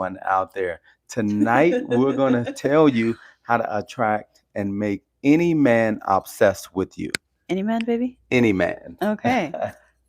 everyone out there. Tonight, we're going to tell you how to attract and make any man obsessed with you. Any man, baby? Any man. Okay.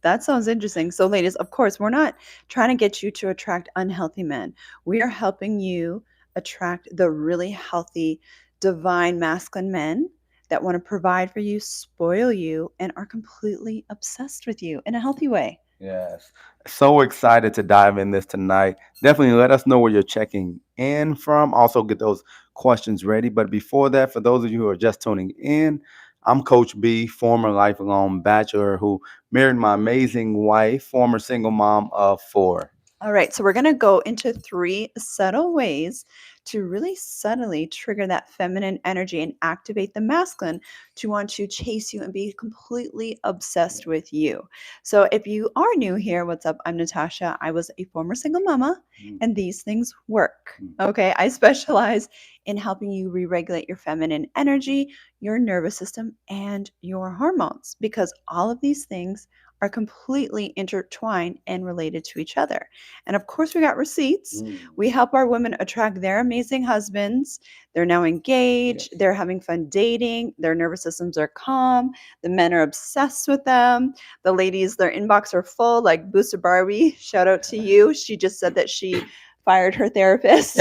That sounds interesting. So, ladies, of course, we're not trying to get you to attract unhealthy men. We are helping you attract the really healthy, divine masculine men that want to provide for you, spoil you, and are completely obsessed with you in a healthy way. Yes. So excited to dive in this tonight. Definitely let us know where you're checking in from. Also, get those questions ready. But before that, for those of you who are just tuning in, I'm Coach B, former lifelong bachelor who married my amazing wife, former single mom of four. All right, so we're going to go into three subtle ways to really subtly trigger that feminine energy and activate the masculine to want to chase you and be completely obsessed with you. So, if you are new here, what's up? I'm Natasha. I was a former single mama, and these things work. Okay, I specialize in helping you re regulate your feminine energy, your nervous system, and your hormones because all of these things are completely intertwined and related to each other. And of course, we got receipts. We help our women attract their amazing husbands. They're now engaged. Yes. They're having fun dating. Their nervous systems are calm. The men are obsessed with them. The ladies, their inbox are full, like Booster Barbie. Shout out to you. She just said that she fired her therapist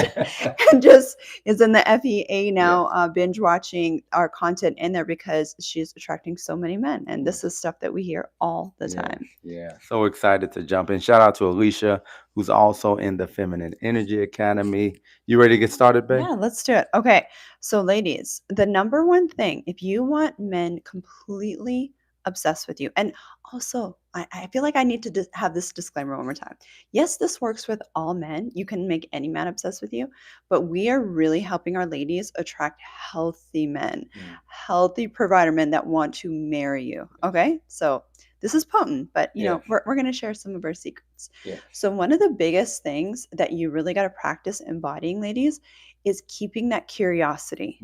and just is in the FEA now, Yes. binge watching our content in there because she's attracting so many men. And this is stuff that we hear all the Yes, time. yeah. So excited to jump in. Shout out to Alicia, who's also in the Feminine Energy Academy. You ready to get started, babe? Yeah, let's do it. Okay. So, ladies, the number one thing, if you want men completely obsessed with you, and also, I feel like I need to have this disclaimer one more time. Yes, this works with all men. You can make any man obsessed with you, but we are really helping our ladies attract healthy men, healthy provider men that want to marry you. Okay. So, this is potent, but Yes. we're going to share some of our secrets. Yes. So, one of the biggest things that you really got to practice embodying, ladies, is keeping that curiosity.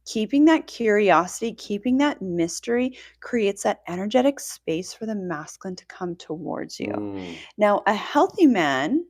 Keeping that curiosity, keeping that mystery creates that energetic space for the masculine to come towards you. Now, a healthy man,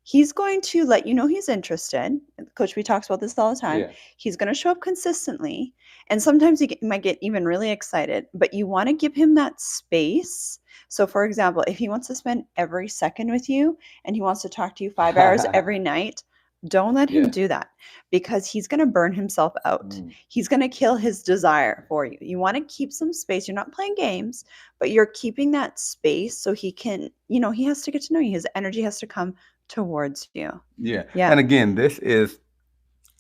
he's going to let you know he's interested. Coach, we talks about this all the time. Yeah. He's going to show up consistently. And sometimes might get even really excited, but you want to give him that space. So, for example, if he wants to spend every second with you and he wants to talk to you 5 hours every night, don't let him Yeah. do that because he's going to burn himself out. He's going to kill his desire for you. You want to keep some space. You're not playing games, but you're keeping that space so he can, he has to get to know you. His energy has to come towards you. Yeah. Yeah. And again, this is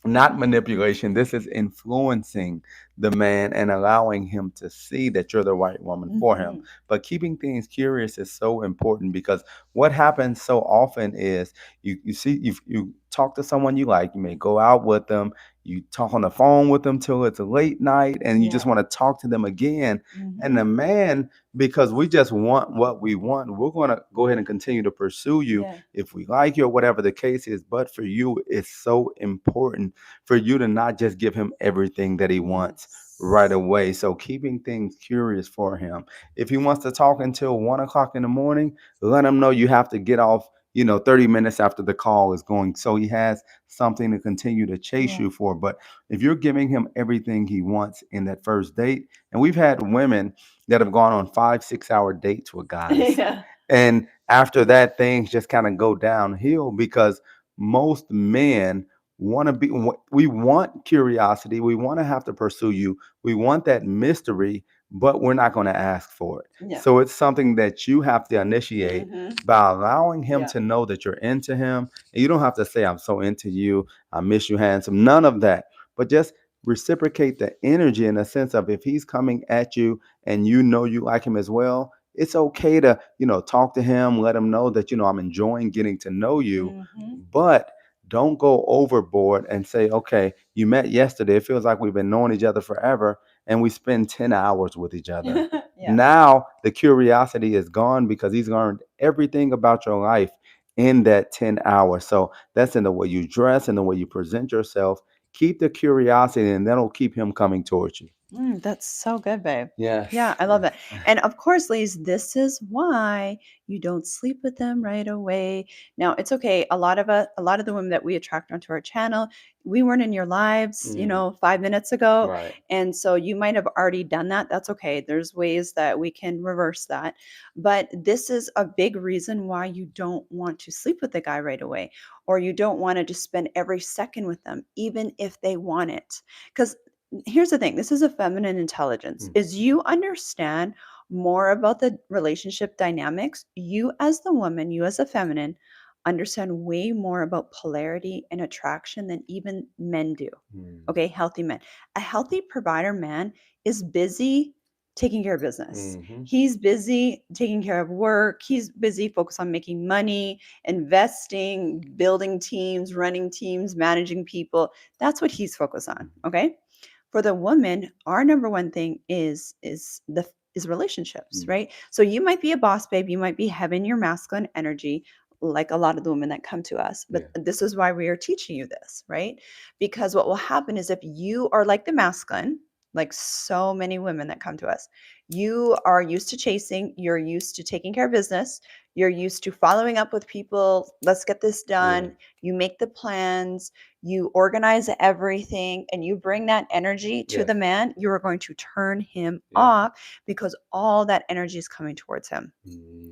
not manipulation. This is influencing the man and allowing him to see that you're the right woman for him. Mhm. But keeping things curious is so important because what happens so often is you see you talk to someone you like, you may go out with them, you talk on the phone with them till it's a late night, and you just Yeah. want to talk to them again. And the Mhm. man, because we just want what we want, we're going to go ahead and continue to pursue you Yeah. if we like you or whatever the case is. But for you, it's so important for you to not just give him everything that he wants right Yes. away. So keeping things curious for him. If he wants to talk until 1 o'clock in the morning, let him know you have to get off, 30 minutes after the call is going. So he has something to continue to chase Yeah. you for. But if you're giving him everything he wants in that first date, and we've had women that have gone on 5, 6 hour dates with guys. Yeah. And after that, things just kind of go downhill because most men want to be, we want curiosity, we want to have to pursue you, we want that mystery, but we're not going to ask for it. Yeah. So it's something that you have to initiate Mhm. by allowing him Yeah. to know that you're into him. And you don't have to say, I'm so into you, I miss you handsome, none of that, but just reciprocate the energy in the sense of if he's coming at you and you know you like him as well, it's okay to talk to him, let him know that I'm enjoying getting to know you, Mhm. but don't go overboard and say, okay, you met yesterday. It feels like we've been knowing each other forever and we spend 10 hours with each other. Yeah. Now the curiosity is gone because he's learned everything about your life in that 10 hours. So that's in the way you dress and the way you present yourself. Keep the curiosity and that'll keep him coming towards you. That's so good, babe. Yeah, Yes, I love yes. that. And of course, ladies, this is why you don't sleep with them right away. Now, it's okay. A lot of the women that we attract onto our channel, we weren't in your lives, Mm, 5 minutes ago. right. And so you might have already done that. That's okay. There's ways that we can reverse that. But this is a big reason why you don't want to sleep with the guy right away, or you don't want to just spend every second with them, even if they want it. Because here's the thing, this is a feminine intelligence, Mm, is you understand more about the relationship dynamics. You as the woman, you as a feminine, understand way more about polarity and attraction than even men do. mm, Okay, healthy men. A healthy provider man is busy taking care of business. mhm. He's busy taking care of work. He's busy focused on making money, investing, building teams, running teams, managing people. That's what he's focused on. Mhm. Okay, for the woman, our number one thing is relationships, Mm, right? So you might be a boss babe, you might be having your masculine energy, like a lot of the women that come to us, but yeah. this is why we are teaching you this, right? Because what will happen is if you are like the masculine, like so many women that come to us, you are used to chasing, you're used to taking care of business, you're used to following up with people, let's get this Yeah. done, you make the plans, you organize everything, and you bring that energy to the Yes. man, you are going to turn him Yeah. off because all that energy is coming towards him.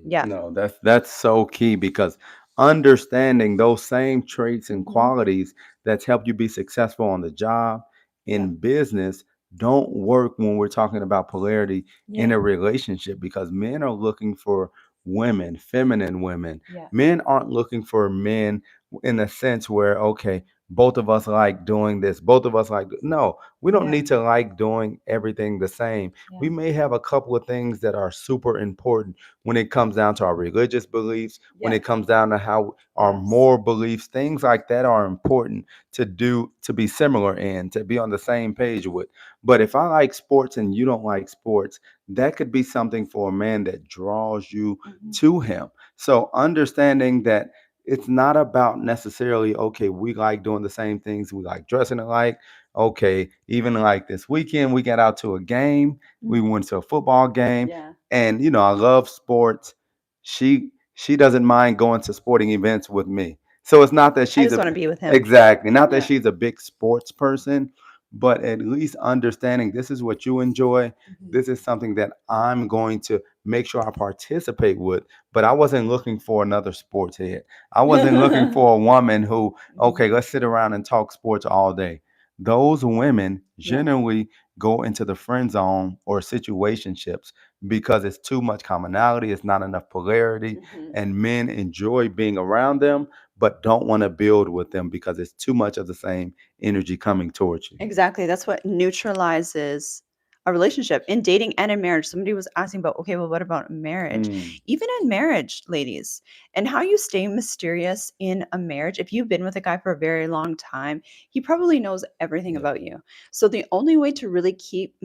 Yeah. No, that's so key because understanding those same traits and Hmm. qualities that's helped you be successful on the job, Yeah. in business, don't work when we're talking about polarity in Yeah. a relationship because men are looking for women, feminine women. Yeah. Men aren't looking for men in a sense where, okay, both of us like doing this, both of us like, no, we don't Yeah. need to like doing everything the same. Yeah. We may have a couple of things that are super important when it comes down to our religious beliefs, when Yeah. it comes down to how our Yes. moral beliefs, things like that are important to do, to be similar in, to be on the same page with. But if I like sports and you don't like sports, that could be something for a man that draws you Hmm. to him. So understanding that it's not about necessarily, okay, we like doing the same things, we like dressing alike. Okay, even like this weekend, we got out to a game, we Hmm. went to a football game, Yeah. and I love sports. She doesn't mind going to sporting events with me. So it's not that I she's just a want to be with him. exactly, not that Yeah. she's a big sports person, but at least understanding this is what you enjoy. Hmm. This is something that I'm going to make sure I participate with. But I wasn't looking for another sports head. I wasn't looking for a woman who, Hmm. okay, let's sit around and talk sports all day. Those women Yeah. generally go into the friend zone or situationships because it's too much commonality, it's not enough polarity, Hmm. and men enjoy being around them but don't want to build with them because it's too much of the same energy coming towards you. Exactly. That's what neutralizes a relationship in dating and in marriage. Somebody was asking about, okay, well, what about marriage? Mm, Even in marriage, ladies, and how you stay mysterious in a marriage. If you've been with a guy for a very long time, he probably knows everything yeah. about you. So the only way to really keep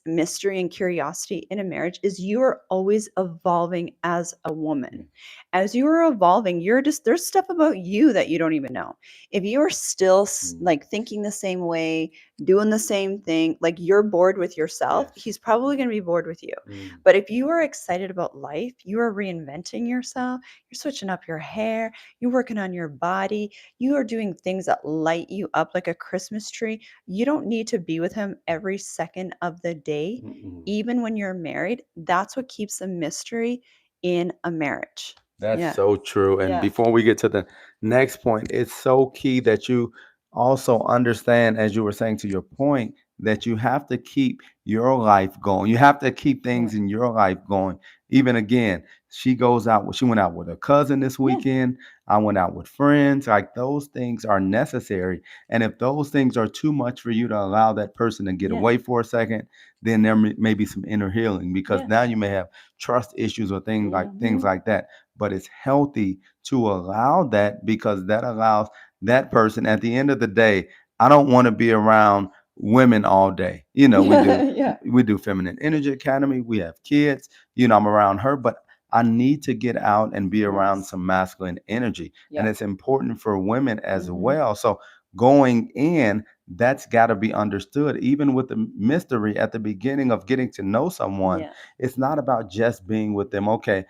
mystery and curiosity in a marriage is you are always evolving as a woman. Mm, As you are evolving, you're just, there's stuff about you that you don't even know. If you are still mm, like thinking the same way, doing the same thing, like you're bored with yourself, yes. he's probably going to be bored with you. Mm, But if you are excited about life, you are reinventing yourself, you're switching up your hair, you're working on your body, you are doing things that light you up like a Christmas tree. You don't need to be with him every second of the day, mm-mm. even when you're married. That's what keeps a mystery in a marriage. That's Yeah. so true. And Yeah. before we get to the next point, it's so key that you also understand, as you were saying to your point, that you have to keep your life going. You have to keep Yeah. things in your life going. Even again, she went out with a cousin this Yeah. weekend. I went out with friends. Like those things are necessary. And if those things are too much for you to allow that person to get Yeah. away for a second, then there may be some inner healing because Yeah. now you may have trust issues or things Hmm. like that, but it's healthy to allow that because that allows that person at the end of the day. I don't want to be around women all day. We do Yeah. we do feminine energy academy, we have kids, I'm around her, but I need to get out and be around Yes. some masculine energy. And Yeah. it's important for women as Hmm. well. So going in, That's got to be understood. Even with the mystery at the beginning of getting to know someone, Yeah. it's not about just being with them. Okay,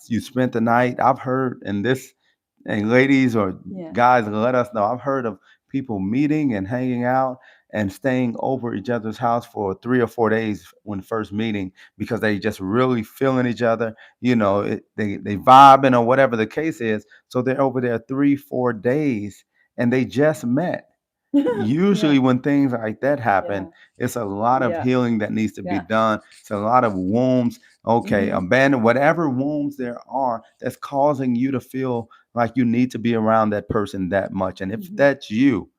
you spent the night. I've heard, and this, and ladies or Yeah. guys, let us know. I've heard of people meeting and hanging out and staying over each other's house for 3 or 4 days when first meeting because they just really feeling each other. They vibing or whatever the case is. So they're over there 3 4 days and they just met. Yeah. Usually when things like that happen, Yeah. it's a lot of Yeah. healing that needs to be Yeah. done. It's a lot of wounds. Okay, Mhm. abandon whatever wounds there are that's causing you to feel like you need to be around that person that much. And if Mhm. that's you,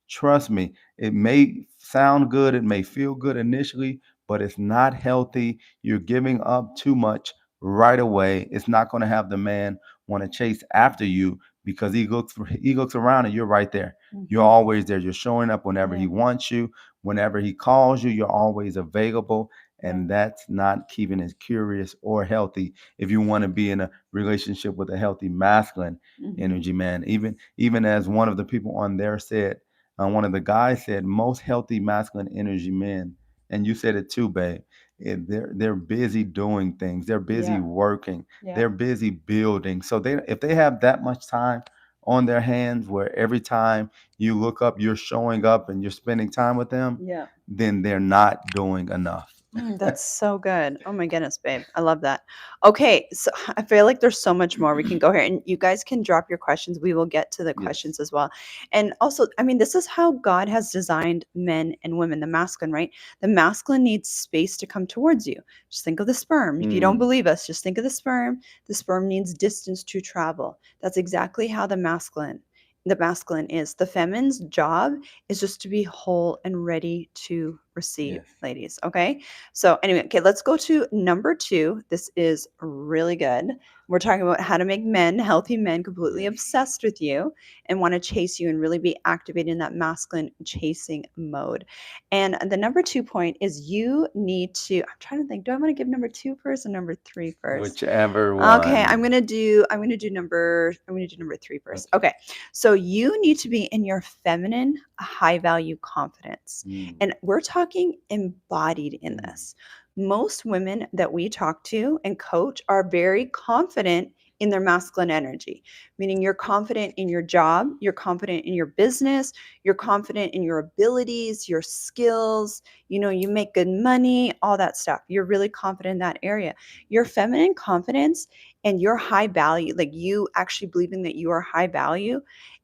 trust me, it may sound good, it may feel good initially, but it's not healthy. You're giving up too much right away. It's not going to have the man want to chase after you because he looks around and you're right there. You're Mhm. always there. You're showing up whenever he Yeah. wants you, whenever he calls you, you're always available. Yeah. And that's not keeping it curious or healthy if you want to be in a relationship with a healthy masculine Mhm. energy man. Even as one of the people on there said, one of the guys said, most healthy masculine energy men, and you said it too, babe. They're busy doing things. They're busy Yeah. working. Yeah. They're busy building. So they if they have that much time on their hands, where every time you look up, you're showing up and you're spending time with them, Yeah. then they're not doing enough. That's so good. Oh my goodness, babe. I love that. Okay, so I feel like there's so much more we can go here, and you guys can drop your questions. We will get to the Yes. questions as well. And also, I mean, this is how God has designed men and women, the masculine, right? The masculine needs space to come towards you. Just think of the sperm. If you don't Mm, believe us, just think of the sperm. The sperm needs distance to travel. That's exactly how the masculine is. The feminine's job is just to be whole and ready to receive, yes. ladies. Okay. So, anyway, okay, let's go to number two. This is really good. We're talking about how to make men, healthy men, completely Yes. obsessed with you and want to chase you and really be activated in that masculine chasing mode. And the number 2 point is you need to, I'm trying to think, do I want to give number two first or number three first? Whichever Okay, one. I'm gonna do number three first. Okay. Okay. So you need to be in your feminine high value confidence. Mm, And we're talking embodied in mm, this. Most women that we talk to and coach are very confident in their masculine energy, meaning you're confident in your job, you're confident in your business, you're confident in your abilities, your skills, you make good money, all that stuff. You're really confident in that area. Your feminine confidence and your high value, like you actually believing that you are high value,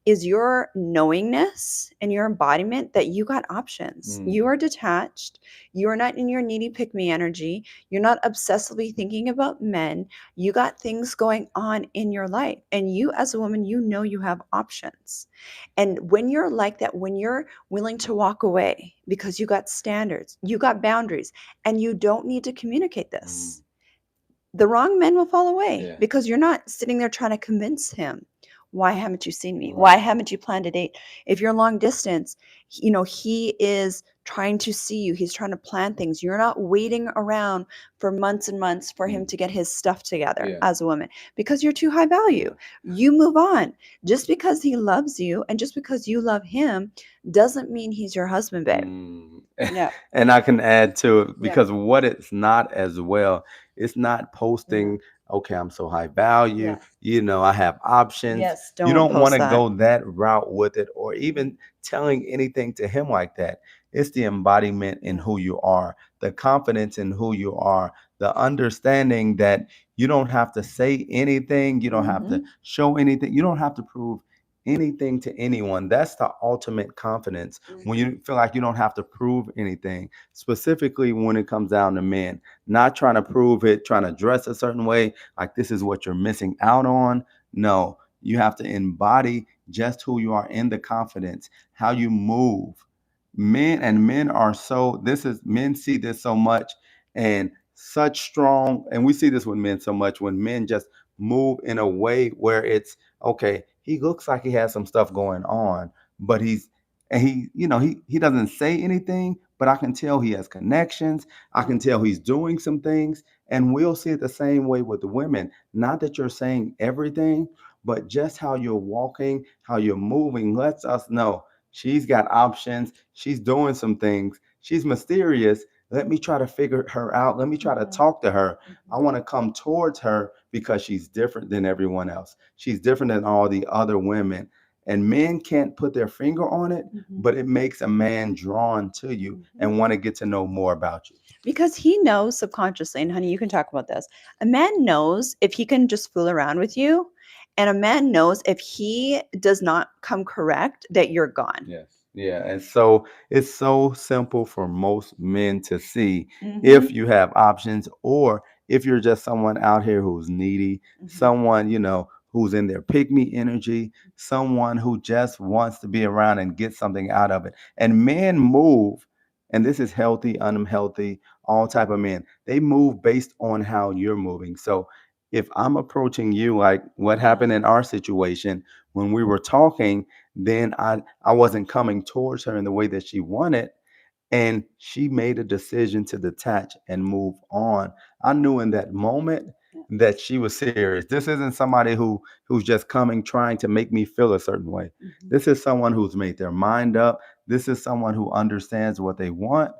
is your knowingness and your embodiment that you got options. You mm, are detached. You are not in your needy pick me energy. You're not obsessively thinking about men. You got things going on in your life. And you, as a woman, you have options. And when you're like that, when you're willing to walk away because you got standards, you got boundaries, and you don't need to communicate mm, this, the wrong men will fall away yeah. because you're not sitting there trying to convince him. Why haven't you seen me? Why Right. haven't you planned a date? If you're long distance, he is trying to see you. He's trying to plan things. You're not waiting around for months and months for him Mm, to get his stuff together yeah. as a woman because you're too high value. Yeah. You move on. Just because he loves you and just because you love him doesn't mean he's your husband, babe. Mm. Yeah. And I can add to it Yeah. because what it's not as well, it's not Yeah. posting, okay, I'm so high value, Yeah. I have options. Yes. You Don't don't want post to that. go that route with it or Mhm. even telling anything to him like that. It's the embodiment in Yeah. who you are, the confidence in who you are, the understanding that you don't have to say anything, you don't have to Mhm. show anything, you don't have to prove anything to anyone. That's the ultimate confidence when Mhm. you feel like you don't have to prove anything, specifically when it comes down to men, not trying to prove it, trying to dress a certain way, like this is what you're missing out on. No, you have to embody just who you are in the confidence, how you move. Men are so, this is, men see this so much and such strong, and we see this with men so much when men just move in a way where it's okay, he looks like he has some stuff going on, but he doesn't say anything, but I can tell he has connections. I Yeah. can tell he's doing some things, and we'll see it the same way with the women. Not that you're saying everything, but just how you're walking, how you're moving lets us know She's got options. She's doing some things. She's mysterious. Let me try to figure her out. Let me try to Mhm. talk to her. I Mhm. want to come towards her because she's different than everyone else. She's different than all the other women. And men can't put their finger on it, Mhm. but it makes a man drawn to you Mhm. and want to get to know more about you. Because he knows subconsciously, and honey, you can talk about this. A man knows if he can just fool around with you, and a man knows if he does not come correct that you're gone. Yes. Yeah. And so it's so simple for most men to see if Mhm. you have options or if you're just someone out here who's needy, Mhm. someone, who's in their pick me energy, someone who just wants to be around and get something out of it. And men move, and this is healthy, unhealthy, all type of men. They move based on how you're moving. So if I'm approaching you like what happened in our situation when we were talking, then I wasn't coming towards her in the way that she wanted. And she made a decision to detach and move on. I knew in that moment Yeah. that she was serious. This isn't somebody who's just coming trying to make me feel a certain way. Mhm. This is someone who's made their mind up. This is someone who understands what they want.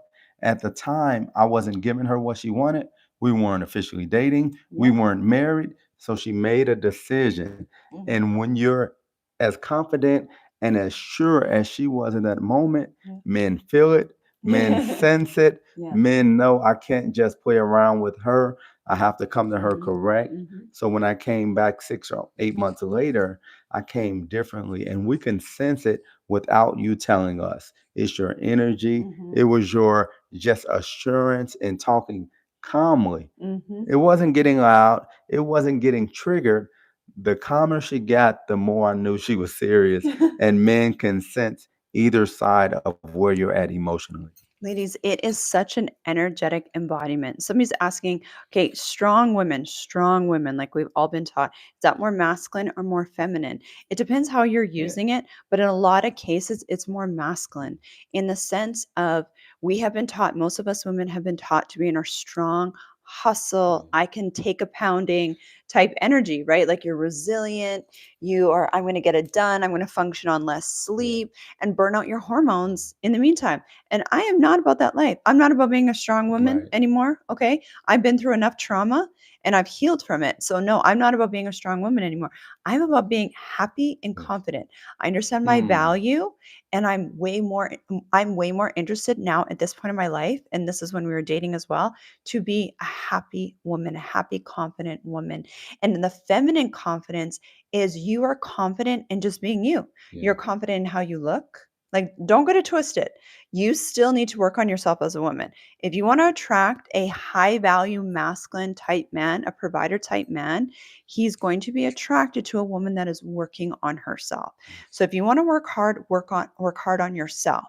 At the time, I wasn't giving her what she wanted. We weren't officially dating. We Yeah. weren't married. So she made a decision. Mhm. And when you're as confident and as sure as she was in that moment, men feel it, men Yeah. sense it, Yeah. men know I can't just play around with her. I have to come to her Mhm. correct. Mhm. So when I came back 6 or 8 months later, I came differently, and we can sense it without you telling us. It's your energy. Mhm. It was your just assurance and talking calmly. Mhm. It wasn't getting loud. It wasn't getting triggered. The calmer she got, the more I knew she was serious. And men can sense either side of where you're at emotionally. Ladies, it is such an energetic embodiment. Somebody's asking, okay, strong women, like we've all been taught, is that more masculine or more feminine? It depends how you're Yeah. using it, but in a lot of cases, it's more masculine in the sense of we have been taught, most of us women have been taught to be in our strong, hustle, I can take a pounding type energy, right? Like you're resilient, you are, I'm going to get it done, I'm going to function on less Yeah. sleep and burn out your hormones in the meantime. And I am not about that life. I'm not about being a strong woman Right. anymore. Okay. I've been through enough trauma and I've healed from it. So, no, I'm not about being a strong woman anymore. I'm about being happy and Yes. confident. I understand my Mm. value and I'm way more interested now at this point in my life. And this is when we were dating as well, to be a happy woman, a happy, confident woman. And then the feminine confidence is you are confident in just being you. Yeah. You're confident in how you look. Like, don't get it twisted. You still need to work on yourself as a woman. If you want to attract a high value masculine type man, a provider type man, he's going to be attracted to a woman that is working on herself. So if you want to work hard, work hard on yourself,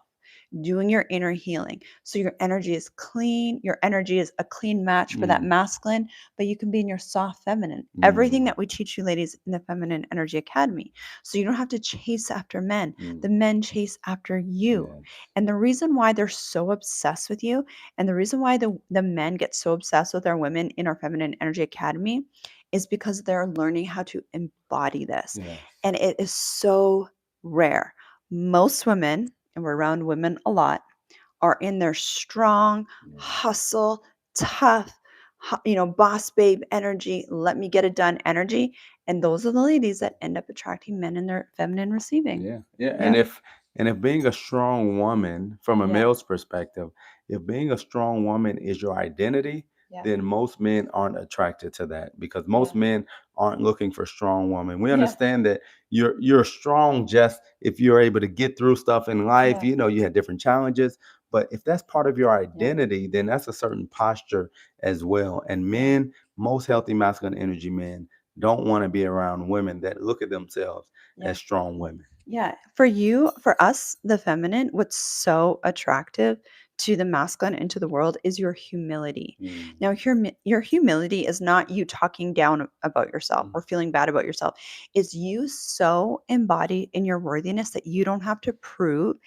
doing your inner healing. So your energy is clean, your energy is a clean match for that Mm. masculine, but you can be in your soft feminine. Everything Mm. that we teach you ladies in the Feminine Energy Academy. So you don't have to chase after men. Mm. The men chase after you. Yes. And the reason why they're so obsessed with you, and the reason why the men get so obsessed with our women in our Feminine Energy Academy is because they're learning how to embody this. Yes. And it is so rare. Most women, and we're around women a lot, are in their strong, Yeah. hustle, tough, boss babe energy, let me get it done energy. And those are the ladies that end up attracting men in their feminine receiving. Yeah, yeah, Yeah. and if being a strong woman from a Yeah. male's perspective, if being a strong woman is your identity, Yeah. then most men aren't attracted to that because Yeah. most men aren't looking for strong women. We Yeah. understand that you're strong just if you're able to get through stuff in life. Yeah. You had different challenges, but if that's part of your Yeah. identity, then that's a certain posture as well. And Yeah. men, most healthy masculine energy men, don't want to be around women that look at themselves Yeah. as strong women. Yeah. For us, the feminine, what's so attractive to the masculine and to the world is your humility. Mm. Now, your humility is not you talking down about yourself Mm. or feeling bad about yourself. It's you so embodied in your worthiness that you don't have to prove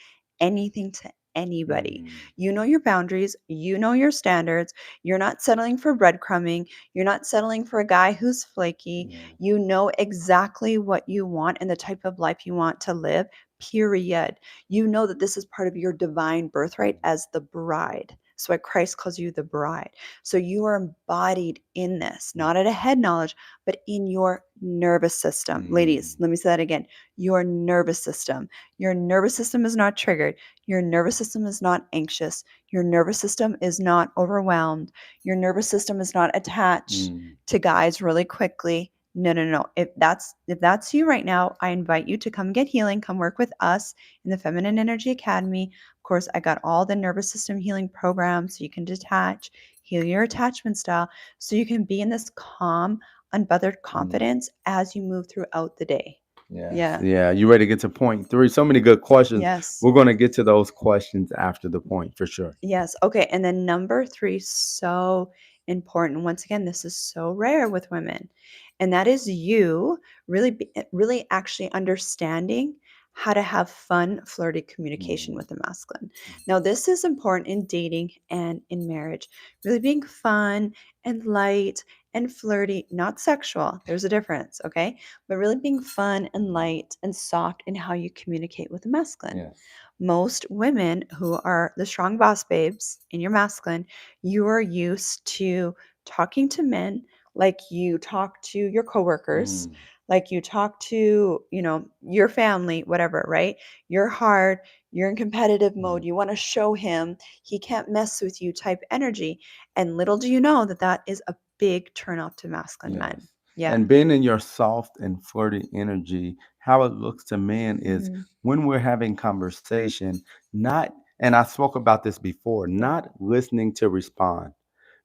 anything to anybody. Mm. You know your boundaries, you know your standards. You're not settling for breadcrumbing. You're not settling for a guy who's flaky. Yeah. You know exactly what you want and the type of life you want to live. period. You know that this is part of your divine birthright as the bride. So why Christ calls you the bride. So you are embodied in this, not at a head knowledge, but in your nervous system. Ladies, Mm. let me say that again. Your nervous system. Your nervous system is not triggered. Your nervous system is not anxious. Your nervous system is not overwhelmed. Your nervous system is not attached Mm. to guys really quickly. No, no, no. If that's you right now, I invite you to come get healing. Come work with us in the Feminine Energy Academy. Of course, I got all the nervous system healing programs so you can detach, heal your attachment style, so you can be in this calm, unbothered Mm. confidence as you move throughout the day. Yes. Yeah. Yeah. You ready to get to point three? So many good questions. Yes. We're going to get to those questions after the point for sure. Yes. Okay. And then number three, so important. Once again, this is so rare with women. And that is you really actually understanding how to have fun, flirty communication Mm. with the masculine. Now, this is important in dating and in marriage. Really being fun and light and flirty, not sexual. There's a difference, okay? But really being fun and light and soft in how you communicate with the masculine. Yes. Most women who are the strong boss babes in your masculine, you are used to talking to men like you talk to your coworkers, Mm. like you talk to, your family, whatever, right? You're hard, you're in competitive mode, Mm. you want to show him he can't mess with you type energy. And little do you know that that is a big turn off to masculine men. Yes. Yeah. And being in your soft and flirty energy, how it looks to men is Mhm. when we're having conversation, not, and I spoke about this before, not listening to respond,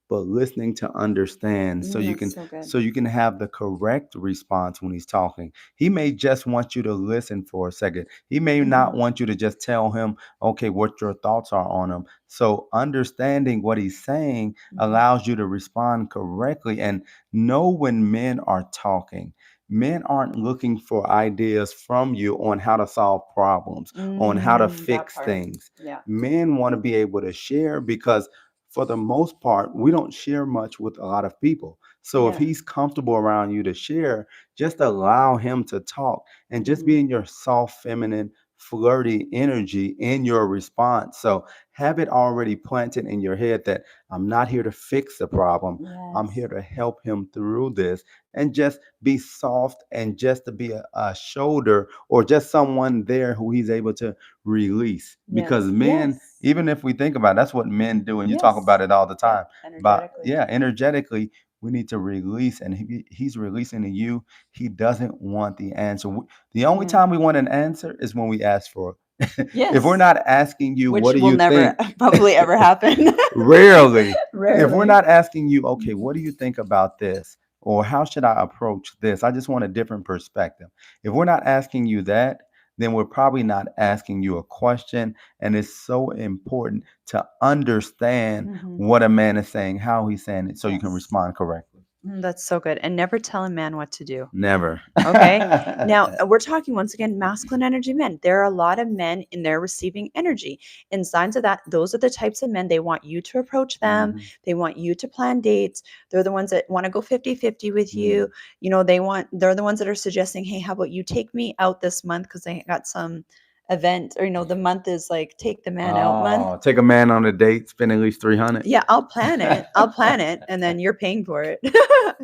but listening to understand so you That's can so good. have the correct response when he's talking. He may just want you to listen for a second. He may not Mhm. want you to just tell him, okay, what your thoughts are on him. So understanding what he's saying Mhm. allows you to respond correctly and know when men are talking. Men aren't looking for ideas from you on how to solve problems, on how to That fix part. things. Yeah. Men want to be able to share because for the most part, we don't share much with a lot of people. So if Yeah. he's comfortable around you to share, just allow him to talk and just be Mhm. in your soft, feminine, flirty energy in your response. So have it already planted in your head that I'm not here to fix the problem. I'm Yes. here to help him through this and just be soft and just to be a shoulder or just someone there who he's able to release. Because Yes. men, Yes. even if we think about it, that's what men do, and you talk Yes. about it all the Yep. time. But Energetically. yeah, energetically, we need to release, and he's releasing to you. He doesn't want the answer. The only Yeah. time we want an answer is when we ask for it. If we're Yes. not asking you, what Which do will you never think? probably ever happen. Rarely. If we're Rarely. not asking you, okay, what do Mhm. you think about this? Or how should I approach this? I just want a different perspective. If we're not asking you that, then we're probably not asking you a question. And it's so important to understand Mhm. what a man is saying, how he's saying it, so you can Yes. respond correctly. That's so good. And never tell a man what to do. Never. Okay. Now, we're talking once again masculine energy men. There are a lot of men in their receiving energy. And signs of that, those are the types of men they want you to approach them. Mhm. They want you to plan dates. They're the ones that want to go 50-50 with you. Mm. They're the ones that are suggesting, hey, how about you take me out this month? Because they got some event, or the month is like take the man out month. Oh, take a man on a date, spend at least 300. Yeah, I'll plan it. I'll plan it, and then you're paying for it.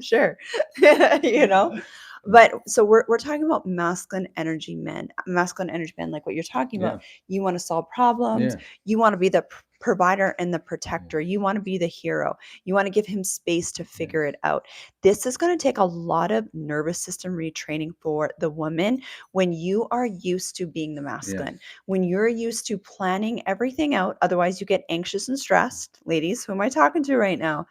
Sure. you know? But so we're talking about masculine energy men, like what you're talking about. Yeah. You want to solve problems. Yeah. You want to be the provider and the protector. You want to be the hero. You want to give him space to Yes. figure it out. This is going to take a lot of nervous system retraining for the woman when you are used to being the Yes. masculine, when you're used to planning everything out. Otherwise, you get anxious and stressed. Ladies, who am I talking to right now?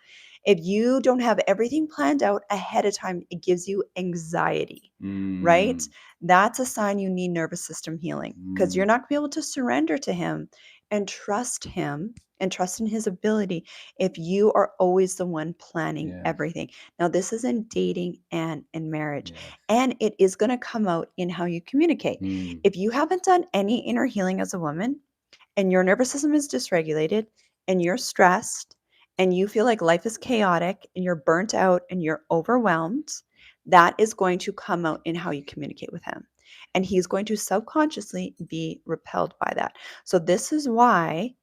If you don't have everything planned out ahead of time, it gives you anxiety, right? Mm. That's a sign you need nervous system healing, because you're Mm. not going to be able to surrender to him and trust in his ability if you are always the one planning Yes. everything. Now, this is in dating and in marriage, Yes. and it is going to come out in how you communicate. Mm. If you haven't done any inner healing as a woman, and your nervous system is dysregulated, and you're stressed, and you feel like life is chaotic, and you're burnt out, and you're overwhelmed, that is going to come out in how you communicate with him. And he's going to subconsciously be repelled by that. So this is why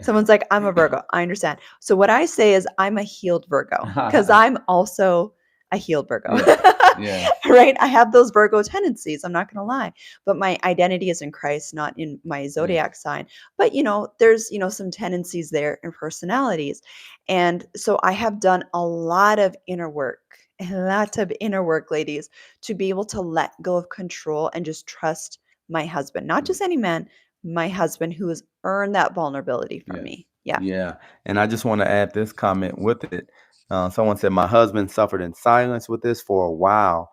someone's like, I'm a Virgo. I understand. So what I say is I'm a healed Virgo because I'm also a healed Virgo. Yeah. Yeah. Right? I have those Virgo tendencies. I'm not going to lie. But my identity is in Christ, not in my Yeah. zodiac sign. But, there's, some tendencies there and personalities. And so I have done a lot of inner work, a lot of inner work, ladies, to be able to let go of control and just trust my husband, not just any man, my husband who has earned that vulnerability from Yes. me. Yeah. Yeah. And I just want to add this comment with it. Someone said, my husband suffered in silence with this for a while,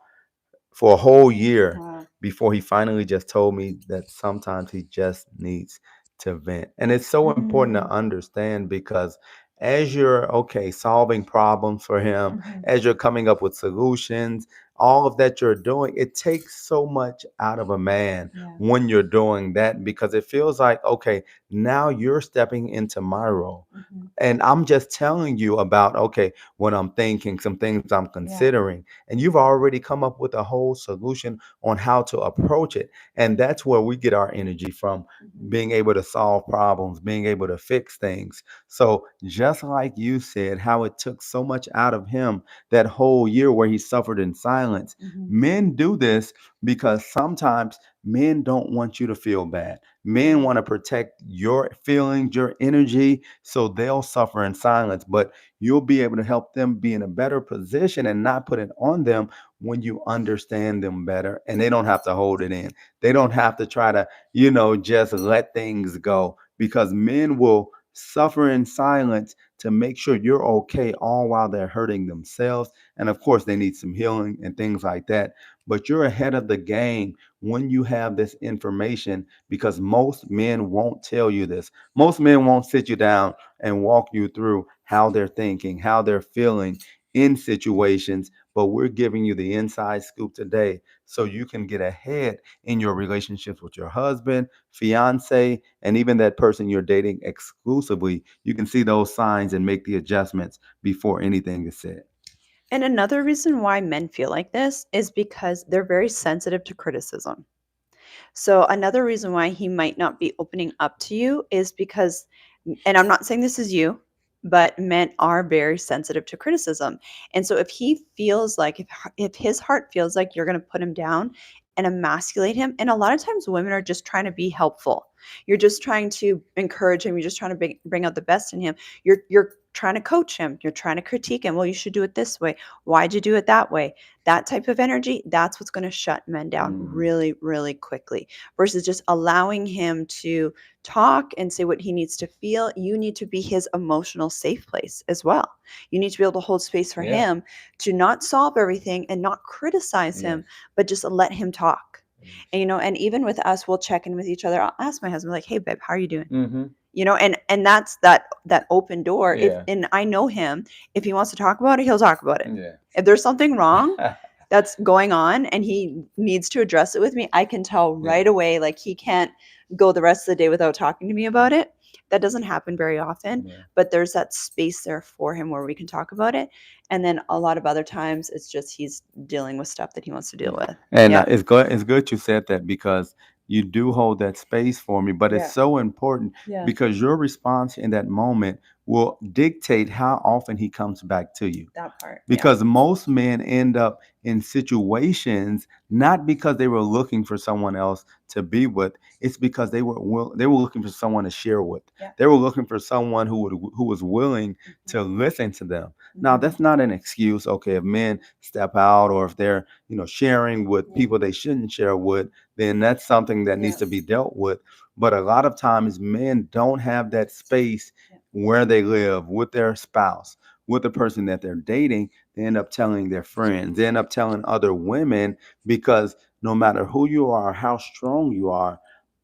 for a whole year, Wow. before he finally just told me that sometimes he just needs to vent. And it's so important to Mm, understand because as you're solving problems for him, mhm. as you're coming up with solutions, all of that you're doing, it takes so much out of a man Yeah. when you're doing that because it feels like, okay, now you're stepping into my role. Mhm. And I'm just telling you about, what I'm thinking, some things I'm Yeah. considering. And you've already come up with a whole solution on how to approach it. And that's where we get our energy from, Mhm. being able to solve problems, being able to fix things. So, just like you said, how it took so much out of him that whole year where he suffered in silence. Mhm. Men do this because sometimes men don't want you to feel bad. Men Yeah. want to protect your feelings, your energy, so they'll suffer in silence. But you'll be able to help them be in a better position and not put it on them when you understand them better. And they don't have to hold it in. They don't have to try to, just let things go because men will suffer in silence to make sure you're okay, all while they're hurting themselves. And of course, they need some healing and things like that. But you're ahead of the game when you have this information because most men won't tell you this. Most men won't sit you down and walk you through how they're thinking, how they're feeling in situations. But we're giving you the inside scoop today so you can get ahead in your relationships with your husband, fiance, and even that person you're dating exclusively. You can see those signs and make the adjustments before anything is said. And another reason why men feel like this is because they're very sensitive to criticism. So another reason why he might not be opening up to you is because, and I'm not saying this is you, but men are very sensitive to criticism. And so if he feels like, if his heart feels like you're going to put him down and emasculate him, and a lot of times women are just trying to be helpful. You're just trying to encourage him. You're just trying to bring out the best in him. You're trying to coach him. You're trying to critique him. Well, you should do it this way. Why'd you do it that way? That type of energy, that's what's going to shut men down Mm. really, really quickly versus just allowing him to talk and say what he needs to feel. You need to be his emotional safe place as well. You need to be able to hold space for Yeah. him to not solve everything and not criticize Yes. him, but just let him talk. Yes. And even with us, we'll check in with each other. I'll ask my husband, like, hey babe, how are you doing? Mm-hmm. And that's that open door. If Yeah. and I know him, if he wants to talk about it, he'll talk about it. Yeah. If there's something wrong that's going on and he needs to address it with me, I can tell Yeah. right away, like he can't go the rest of the day without talking to me about it. That doesn't happen very often, Yeah. but there's that space there for him where we can talk about it. And then a lot of other times it's just he's dealing with stuff that he wants to deal Yeah. with. And Yeah. it's good. It's good you said that because you do hold that space for me. But it's Yeah. so important Yeah. because your response in that moment will dictate how often he comes back to you. That part. Yeah. Because most men end up in situations not because they were looking for someone else to be with. It's because they were looking for someone to share with. Yeah. They were looking for someone who was willing to listen to them. Now Mhm. that's not an excuse. Okay, if men step out or if they're sharing with Yeah. people they shouldn't share with, then that's something that needs Yeah. to be dealt with. But a lot of times men don't have that space Yeah. where they live with their spouse, with the person that they're dating. They end up telling their friends, they end up telling other women because no matter who you are, how strong you are,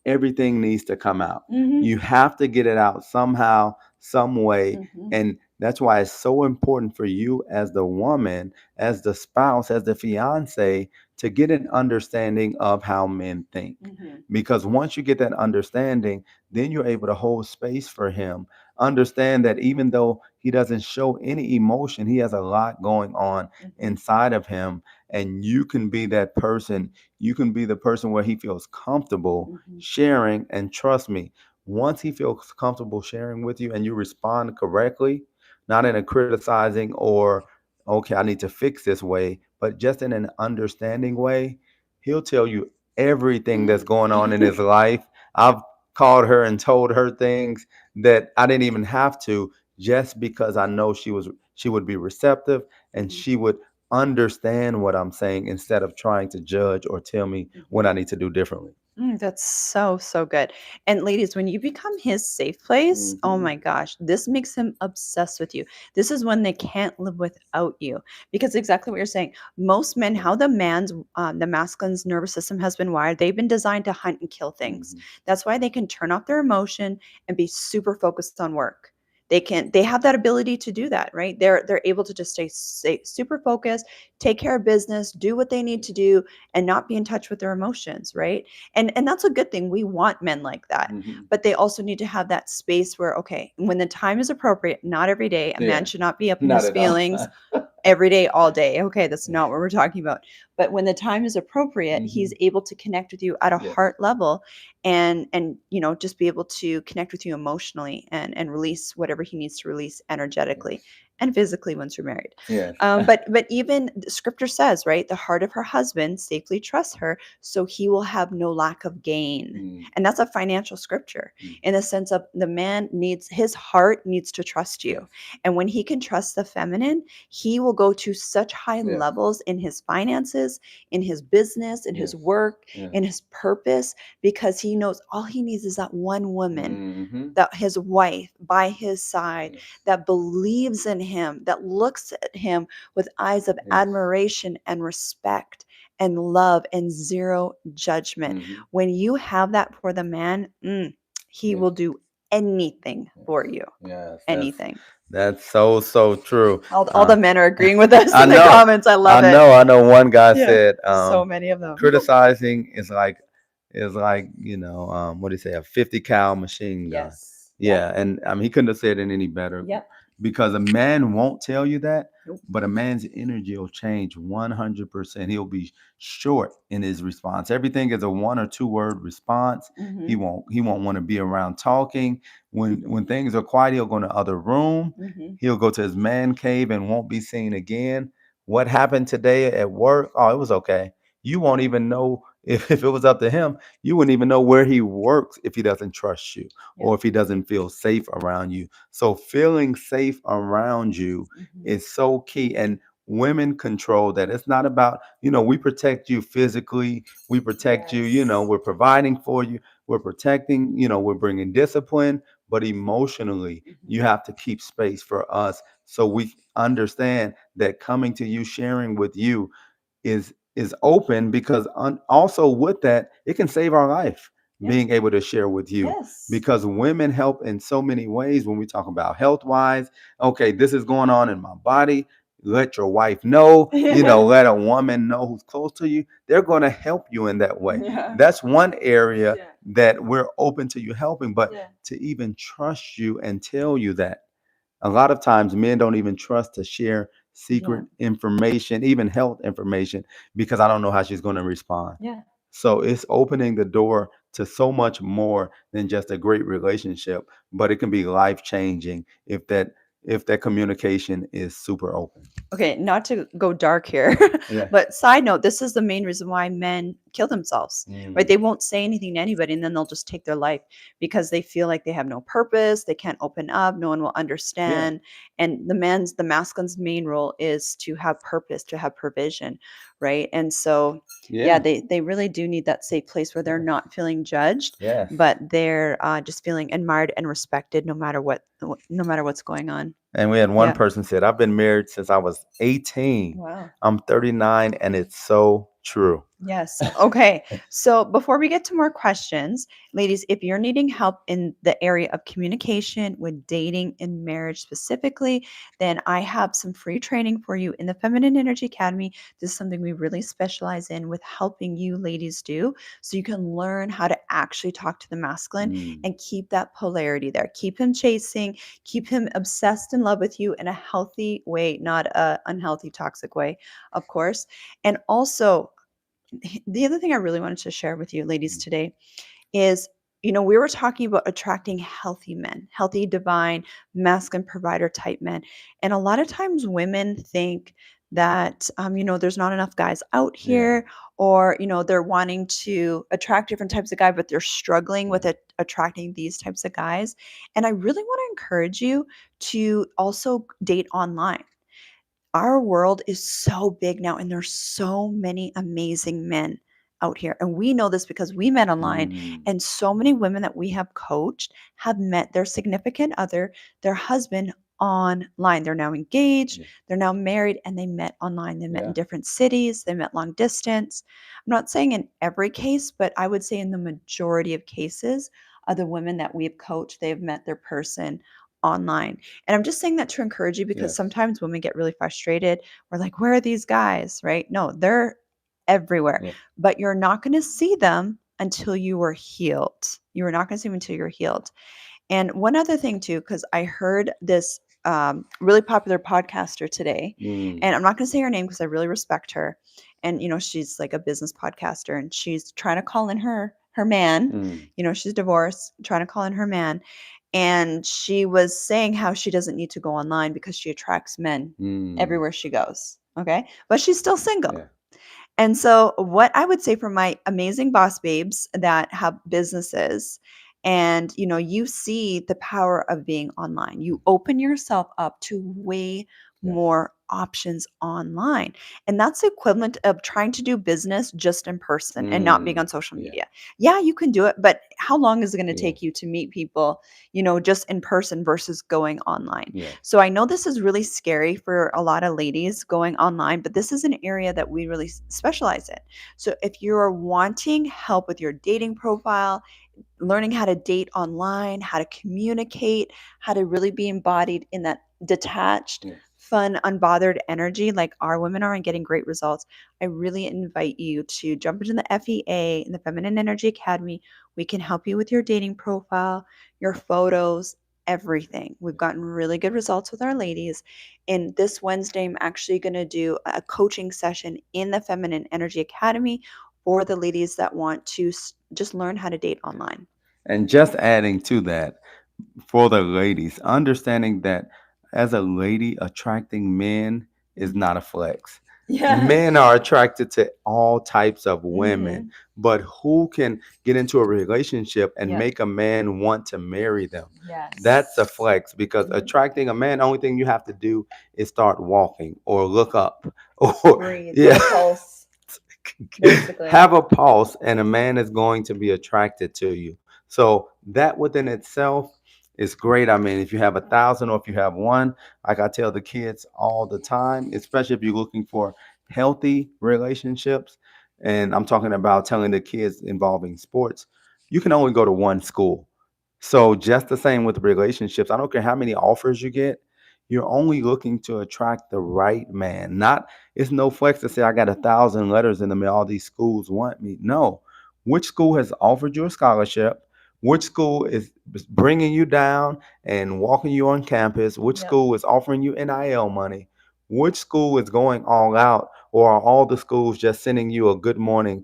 everything needs to come out. Mhm. You have to get it out somehow, some way. Mhm. And that's why it's so important for you as the woman, as the spouse, as the fiance, to get an understanding of how men think. Mhm. Because once you get that understanding, then you're able to hold space for him. Understand that even though he doesn't show any emotion, he has a lot going on Mhm. inside of him. and you can be that person. You can be the person where he feels comfortable Mhm. sharing. And trust me, once he feels comfortable sharing with you and you respond correctly, not in a criticizing or, okay, I need to fix this way, but just in an understanding way, he'll tell you everything that's going on in his life. I've called her and told her things that I didn't even have to, just because I know she would be receptive and Mhm. she would understand what I'm saying instead of trying to judge or tell me what Mhm. I need to do differently. That's so, so good. And ladies, when you become his safe place, oh Hmm. my gosh, this makes him obsessed with you. This is when they can't live without you. Because exactly what you're saying, most men, how the masculine's nervous system has been wired, they've been designed to hunt and kill things. Hmm. That's why they can turn off their emotion and be super focused on work. They have that ability to do that, right? They're able to just stay super focused, take care of business, do what they need to do, and not be in touch with their emotions, right? And that's a good thing. We want men like that. Hmm. But they also need to have that space where, okay, when the time is appropriate, not every day, a man Yeah, should not be up in not his at all. feelings every day, all day. Okay, that's not what we're talking about. But when the time is appropriate, Hmm. he's able to connect with you at a Yes. heart level, and just be able to connect with you emotionally and release whatever he needs to release energetically Yes. and physically once you're married. Yes. But even the scripture says, right, the heart of her husband safely trusts her, so he will have no lack of gain. Mm, And that's a financial scripture mm. in the sense of the man needs his heart needs to trust you. Yes. And when he can trust the feminine, he will go to such high Yes. levels in his finances, in his business, in his Yes. work, Yes. in his purpose, because he knows all he needs is that one woman, Mm-hmm. that his wife by his side, Yes. that believes in him, that looks at him with eyes of Yes. admiration and respect and love and zero judgment. Mm-hmm. When you have that for the man, he Yes. will do anything Yes. for you. Yes. Anything. That's so true. All the men are agreeing with us I in the know. comments. I love I it. know. I know. One guy Yeah. said, So many of them. criticizing is like, what do you say, a 50 cal machine gun. Yes. Yep. Yeah, and I mean he couldn't have said it any better, Yep. because a man won't tell you that, Nope. but a man's energy will change 100%. He'll be short in his response. Everything is a one or two word response. He Mm-hmm. won't want to be around talking. When things are quiet, he'll go in the other room. Mm-hmm. He'll go to his man cave and won't be seen again. What happened today at work? Oh, it was okay. You won't even know if it was up to him. You wouldn't even know where he works if he doesn't trust you Yep. or if he doesn't feel safe around you. So feeling safe around you Mm-hmm. is so key. And women control that. It's not about, we protect you physically, we protect you, Yes. we're providing for you, we're protecting, we're bringing discipline, but emotionally, Mm-hmm. you have to keep space for us so we understand that coming to you, sharing with you is open, because also with that it can save our life, Yeah. being able to share with you, Yes. because women help in so many ways. When we talk about health wise, okay, this is going on in my body, let your wife know, Yeah. let a woman know who's close to you, they're going to help you in that way. Yeah. That's one area Yeah. that we're open to you helping, but Yeah. to even trust you and tell you that, a lot of times men don't even trust to share Yeah. secret information, even health information, because I don't know how she's going to respond. Yeah. So it's opening the door to so much more than just a great relationship, but it can be life changing if that communication is super open. Okay, not to go dark here, Yeah. but side note, this is the main reason why men kill themselves, right? Mm. They won't say anything to anybody and then they'll just take their life because they feel like they have no purpose, they can't open up, no one will Yeah. understand. And the masculine's main role is to have purpose, to have provision, right? And so, yeah, Yeah. they really do need that safe place where they're Yes. not feeling judged, Yes. but they're just feeling admired and respected no matter what's going on. And we had one Yeah. person said, I've been married since I was 18. Wow. I'm 39, and it's so True. Yes. Okay. So before we get to more questions, ladies, if you're needing help in the area of communication with dating and marriage specifically, then I have some free training for you in the Feminine Energy Academy. This is something we really specialize in with helping you ladies do so you can learn how to actually talk to the masculine Mm, and keep that polarity there. Keep him chasing, keep him obsessed in love with you in a healthy way, not a unhealthy toxic way, of course. And also, the other thing I really wanted to share with you, ladies, mm, today is, we were talking about attracting healthy men, healthy, divine, masculine provider type men. And a lot of times women think that, there's not enough guys out yeah, here, or, they're wanting to attract different types of guys, but they're struggling with yeah, it, attracting these types of guys. And I really want to encourage you to also date online. Our world is so big now, and there's so many amazing men out here. And we know this because we met online, mm, and so many women that we have coached have met their significant other, their husband, online. They're now engaged, yeah, they're now married, and they met online. They met in yeah, different cities, they met long distance. I'm not saying in every case, but I would say in the majority of cases of the women that we've coached, they've met their person online. And I'm just saying that to encourage you because yes, sometimes women get really frustrated. We're like, where are these guys? Right? No, they're everywhere. yeah, But you're not going to see them until you are healed. You are not going to see them until you're healed. And one other thing too, because I heard this really popular podcaster today, mm, and I'm not going to say her name because I really respect her. And she's like a business podcaster, and she's trying to call in her man. mm, She's divorced, trying to call in her man, and she was saying how she doesn't need to go online because she attracts men mm, everywhere she goes. Okay, but she's still single. yeah, And so, what I would say for my amazing boss babes that have businesses, and you see the power of being online, you open yourself up to way yes, more options online. And that's the equivalent of trying to do business just in person and not being mm, on social yeah, media. Yeah, you can do it, but how long is it going to yeah, take you to meet people, just in person versus going online? yeah, So I know this is really scary for a lot of ladies going online, but this is an area that we really specialize in. So if you're wanting help with your dating profile, learning how to date online, how to communicate, how to really be embodied in that detached, yes. fun, unbothered energy like our women are and getting great results, I really invite you to jump into the FEA in the Feminine Energy Academy. We can help you with your dating profile, your photos, everything. We've gotten really good results with our ladies. And this Wednesday, I'm actually going to do a coaching session in the Feminine Energy Academy for the ladies that want to just learn how to date online. And just adding to that, for the ladies, understanding that as a lady, attracting men is Mhm. not a flex. Yes. Men are attracted to all types of women, Mhm. but who can get into a relationship and Yep. make a man want to marry them? That's a Yes. flex because Mhm. attracting a man, the only thing you have to do is start walking or look up or Breathe. Have yeah, a pulse, basically. have a pulse, and a man is going to be attracted to you. So that within itself is great. I mean, if you have 1,000 or if you have one, like I tell the kids all the time, especially if you're looking for healthy relationships, and I'm talking about telling the kids involving sports, you can only go to one school. So just the same with relationships. I don't care how many offers you get. You're only looking to attract the right man. Not it's no flex to say I got 1,000 letters in the mail. All these schools want me. No, which school has offered you a scholarship? Which school is bringing you down and walking you on campus? Which Yep. school is offering you NIL money? Which school is going all out? Or are all the schools just sending you a good morning,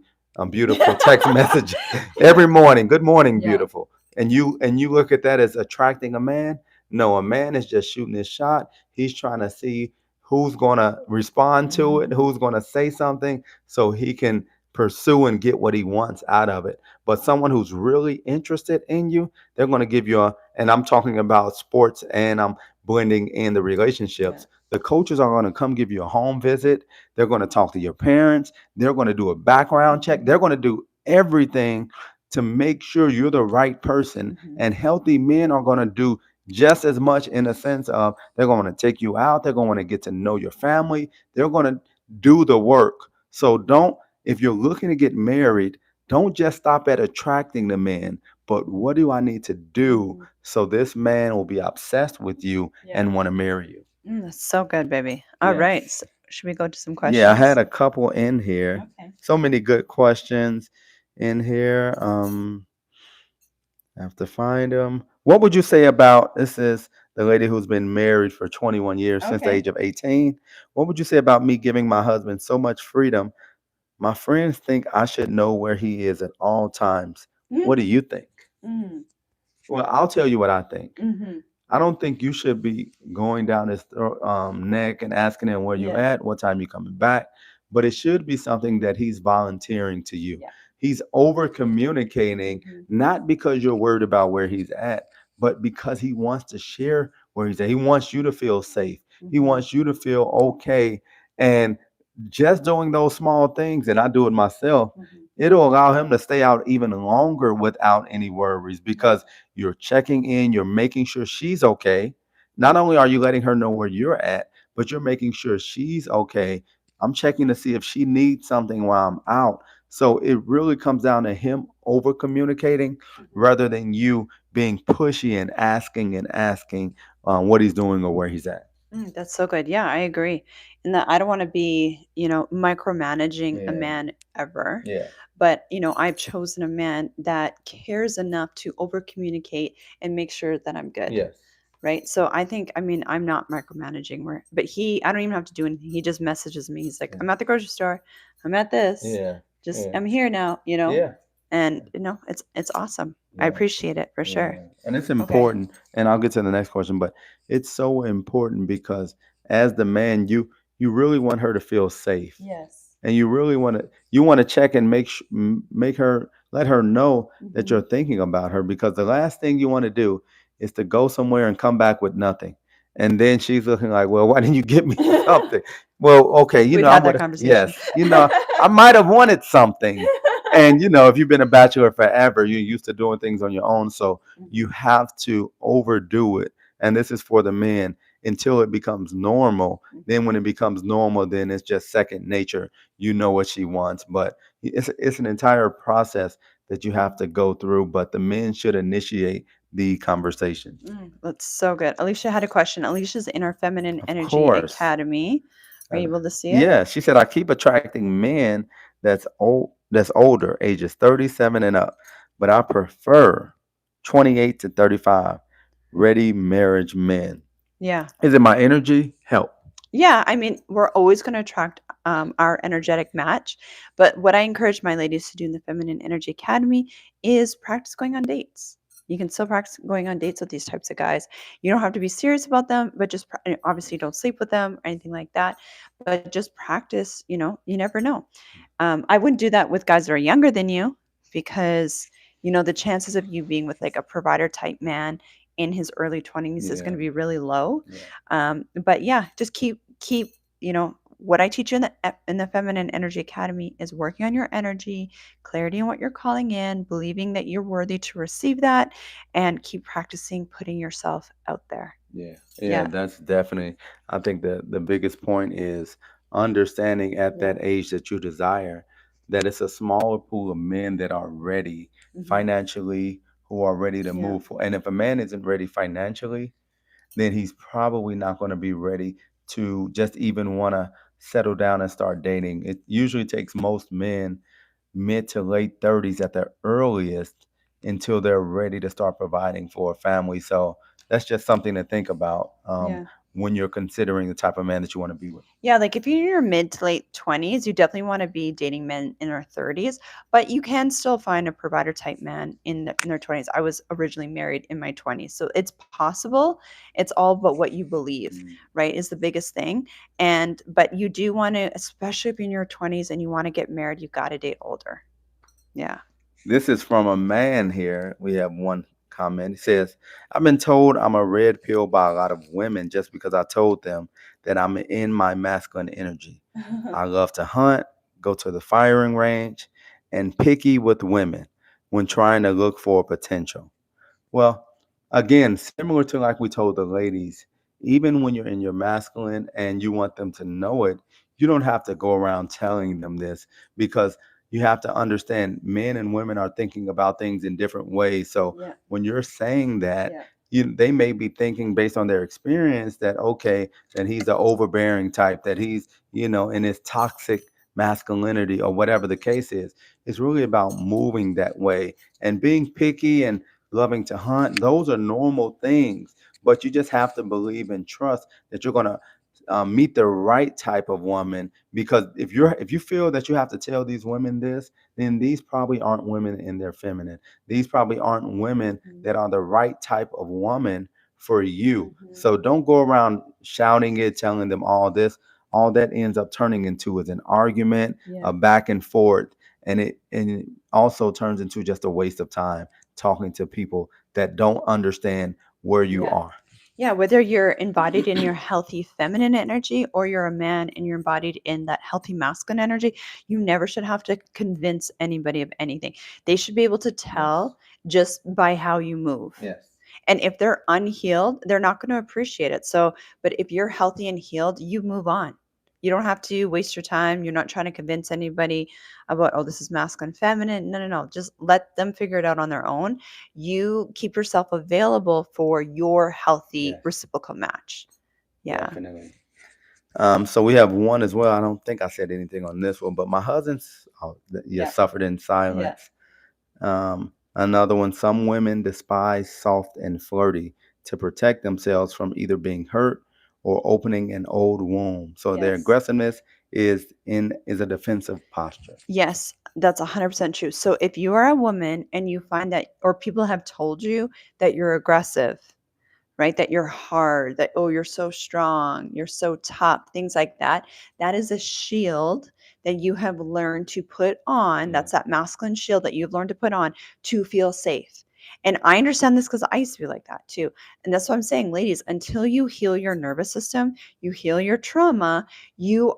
beautiful text message every morning? Good morning, Yep. beautiful. And you look at that as attracting a man. No, a man is just shooting his shot. He's trying to see who's going to respond to it, Mhm. who's going to say something so he can pursue and get what he wants out of it. But someone who's really interested in you, they're going to give you and I'm talking about sports and I'm blending in the Yeah. relationships. The coaches are going to come give you a home visit. They're going to talk to your parents. They're going to do a background check. They're Mhm. going to do everything to make sure you're the right person. Mhm. And healthy men are going to do just as much in the sense of they're going to take you out. They're going to get to know your family. They're going to do the work. So don't. if you're looking to get married, don't just stop at attracting the man, but what do I need to do Mhm. so this man will be obsessed with you Yeah. and want to marry you? That's so good, baby. All Yeah. right. So should we go to some Yeah, I had questions? a couple in here. Okay. So many good questions in here. I have to find them. What would you say about this is the lady who's been married for 21 years since the Okay. age of 18. What would you say about me giving my husband so much freedom? My friends think I should know where he is at all times. What do you think? Mm-hmm. Well, I'll tell you what I think. Mm-hmm. I don't think you should be going down his neck and asking him where you Yeah. at, what time you coming back. But it should be something that he's volunteering to you. Yeah. He's over communicating, Mm-hmm. not because you're worried about where he's at, but because he wants to share where he's at. He wants you to feel safe. He Mm-hmm. wants you to feel okay. And just doing those small things, and I do it myself, Mm-hmm. it'll allow him to stay out even longer without any worries Right. because you're checking in, you're making sure she's okay. Not only are you letting her know where you're at, but you're making sure she's okay. I'm checking to see if she needs something while I'm out. So it really comes down to him over communicating Mm-hmm. rather than you being pushy and asking what he's doing or where he's at. That's so good. Yeah, I agree. And that I don't want to be, micromanaging a Yeah, man ever. yeah, But, I've chosen a man that cares enough to over communicate and make sure that I'm good. yes, Right. So I think, I'm not micromanaging where, but I don't even have to do anything. He just messages me. He's like, yeah, I'm at the grocery store. I'm at this. yeah, Just, yeah, I'm here now. yeah. And, it's awesome. I Yeah. appreciate it for sure. Yeah, and it's Okay. important, and I'll get to the next question, but it's so important because as the man, you really want her to feel safe, Yes. and you want to check and make her let her know that Hmm. you're thinking about her because the last thing you want to do is to go somewhere and come back with nothing, and then she's looking like, well, why didn't you get me something? Well, okay, We've I had that would conversation. yes, I might have wanted something. And if you've been a bachelor forever, you're used to doing things on your own. So you Mhm. have to overdo it. And this is for the men until it becomes normal. Then Mhm. when it becomes normal, then it's just second nature. You know what she wants. But it's an entire process that you have to go through. But the men should initiate the conversation. That's so good. Alicia had a question. Alicia's in our Feminine Of Energy course. Academy. Are you Uh, able to see it? yeah, she said I keep attracting men that's older, ages 37 and up, but I prefer 28 to 35 ready marriage men. Yeah. Is it my energy? Help. Yeah, we're always going to attract our energetic match. But what I encourage my ladies to do in the Feminine Energy Academy is practice going on dates. You can still practice going on dates with these types of guys. You don't have to be serious about them, but just obviously don't sleep with them or anything like that. But just practice, you never know. I wouldn't do that with guys that are younger than you because, the chances of you being with like a provider type man in his early 20s is going Yeah, to be really low. yeah. But yeah, just keep what I teach you in the Feminine Energy Academy is working on your energy, clarity on what you're calling in, believing that you're worthy to receive that, and keep practicing putting yourself out there. Yeah, yeah, Yeah. that's definitely. I think the biggest point is understanding at Yeah. that age that you desire that it's a smaller pool of men that are ready Hmm. financially, who are ready to Yeah. move. And if a man isn't ready financially, then he's probably not going to be ready to just even want to settle down and start dating. It usually takes most men mid to late 30s at their earliest until they're ready to start providing for a family. So that's just something to think about Yeah. when you're considering the type of man that you want to be with. Yeah, like if you're in your mid to late 20s, you definitely want to be dating men in their 30s, but you can still find a provider type man in their 20s. I was originally married in my 20s. So it's possible. It's all about what you believe, Mm. right? Is the biggest thing. And but you do want to, especially if you're in your 20s and you want to get married, you got to date older. Yeah. This is from a man here. We have one comment. He says, I've been told I'm a red pill by a lot of women just because I told them that I'm in my masculine energy. I love to hunt, go to the firing range, and picky with women when trying to look for potential. Well, again, similar to like we told the ladies, even when you're in your masculine and you want them to know it, You don't have to go around telling them this, because you have to understand men and women are thinking about things in different ways. So Yeah. when you're saying that, Yeah. they may be thinking based on their experience that, okay, that he's an overbearing type, that he's, in his toxic masculinity or whatever the case is. It's really about moving that way and being picky and loving to hunt. Those are normal things, but you just have to believe and trust that you're going to meet the right type of woman. Because if you feel that you have to tell these women this, then these probably aren't women in their feminine. These probably aren't women Mhm. that are the right type of woman for you. Mhm. So don't go around shouting it, telling them all this. All that ends up turning into is an argument, Yeah. a back and forth, and it also turns into just a waste of time talking to people that don't understand where you Yeah. are. Yeah, whether you're embodied in your healthy feminine energy or you're a man and you're embodied in that healthy masculine energy, you never should have to convince anybody of anything. They should be able to Yes. tell just by how you move. Yes. And if they're unhealed, they're not going to appreciate it. So, but if you're healthy and healed, you move on. You don't have to waste your time. You're not trying to convince anybody about, oh, this is masculine, feminine. No, no, no. Just let them figure it out on their own. You keep yourself available for your healthy Yes. reciprocal match. Yeah. Definitely. So we have one as well. I don't think I said anything on this one, but my husband's, Yeah. suffered in Yeah. silence. Another one. Some women despise soft and flirty to protect themselves from either being hurt or opening an old wound. So their Yes. aggressiveness is a defensive posture. Yes, that's 100% true. So if you are a woman and you find that, or people have told you that you're aggressive, right? That you're hard, that, oh, you're so strong, you're so tough, things like that. That is a shield that you have learned to put on. Yeah. That's that masculine shield that you've learned to put on to feel safe. And I understand this because I used to be like that too. And that's what I'm saying, ladies, until you heal your nervous system, you heal your trauma, you're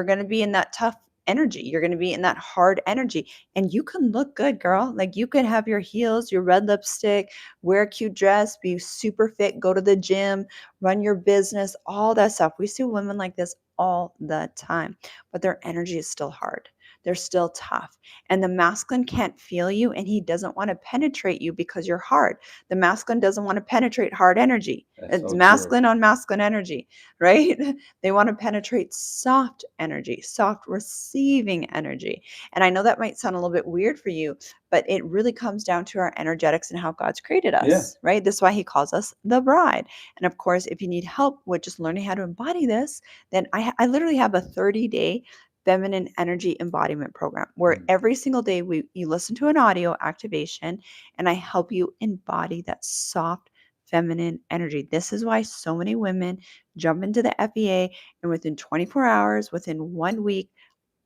going to be in that tough energy. You're going to be in that hard energy and you can look good, girl. Like you could have your heels, your red lipstick, wear a cute dress, be super fit, go to the gym, run your business, all that stuff. We see women like this all the time, but their energy is still hard. They're still tough. And the masculine can't feel you and he doesn't want to penetrate you because you're hard. The masculine doesn't want to penetrate hard energy. That's It's so true. masculine on masculine energy, right? They want to penetrate soft energy, soft receiving energy. And I know that might sound a little bit weird for you, but it really comes down to our energetics and how God's created Yeah. us, right? This is why he calls us the bride. And of course, if you need help with just learning how to embody this, then I literally have a 30-day feminine energy embodiment program where Mm. every single day you listen to an audio activation and I help you embody that soft feminine energy. This is why so many women jump into the FEA and within 24 hours, within 1 week,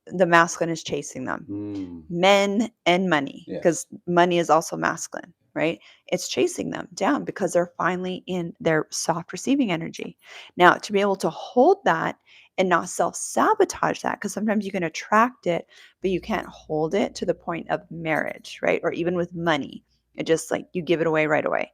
the masculine is chasing them, Mm. men and money, because Yes. money is also masculine, right? It's chasing them down because they're finally in their soft receiving energy. Now, to be able to hold that and not self sabotage that, because sometimes you can attract it, but you can't hold it to the point of marriage, right? Or even with money. It just like you give it away right away.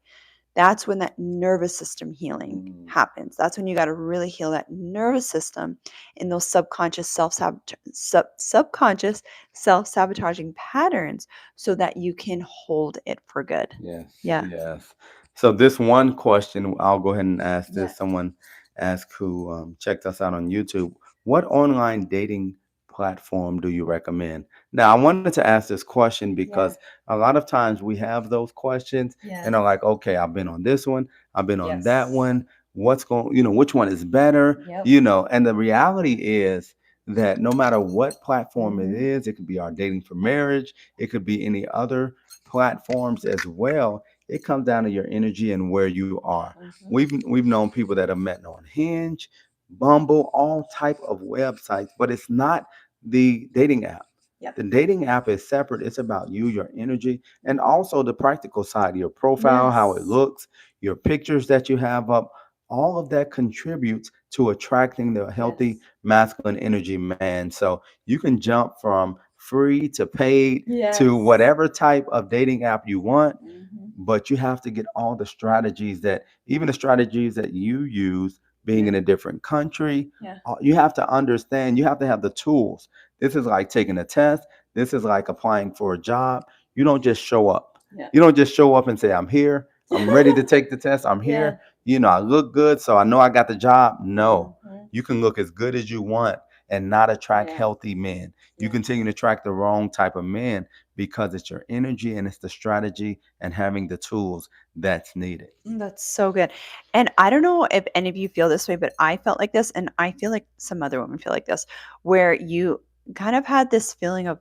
That's when that nervous system healing Mm. happens. That's when you got to really heal that nervous system in those subconscious self-sabotaging patterns so that you can hold it for good. Yes, Yeah. yes. So this one question, I'll go ahead and ask Yeah. this. Someone asked who checked us out on YouTube. What online dating platform do you recommend? Now, I wanted to ask this question because Yeah. a lot of times we have those questions and Yes. are like, okay, I've been on this one, I've been on that Yes. one. What's going, which one is better? Yep. And the reality is that no matter what platform it Mm-hmm. is, it could be our dating for marriage, it could be any other platforms as well. It comes down to your energy and where you are. Mm-hmm. We've known people that have met on Hinge, Bumble, all type of websites, but it's not the dating app. Yep. The dating app is separate. It's about you, your energy, and also the practical side, your profile, how it Yes. looks, your pictures that you have up. All of that contributes to attracting the healthy Yes. masculine energy man. So you can jump from free to paid to Yes. whatever type of dating app you want, Mm-hmm. but you have to get all the strategies, that even the strategies that you use being in Yeah. a different country. Yeah. You have to understand, you have to have the tools. This is like taking a test. This is like applying for a job. You don't just show up. Yeah. You don't just show up and say, I'm here. I'm ready to take the test. I'm Yeah. here. I look good, so I know I got the job. No, Mhm. you can look as good as you want and not attract Yeah. healthy men. You Yeah. continue to attract the wrong type of men because it's your energy and it's the strategy and having the tools that's needed. That's so good. And I don't know if any of you feel this way, but I felt like this, and I feel like some other women feel like this, where you kind of had this feeling of,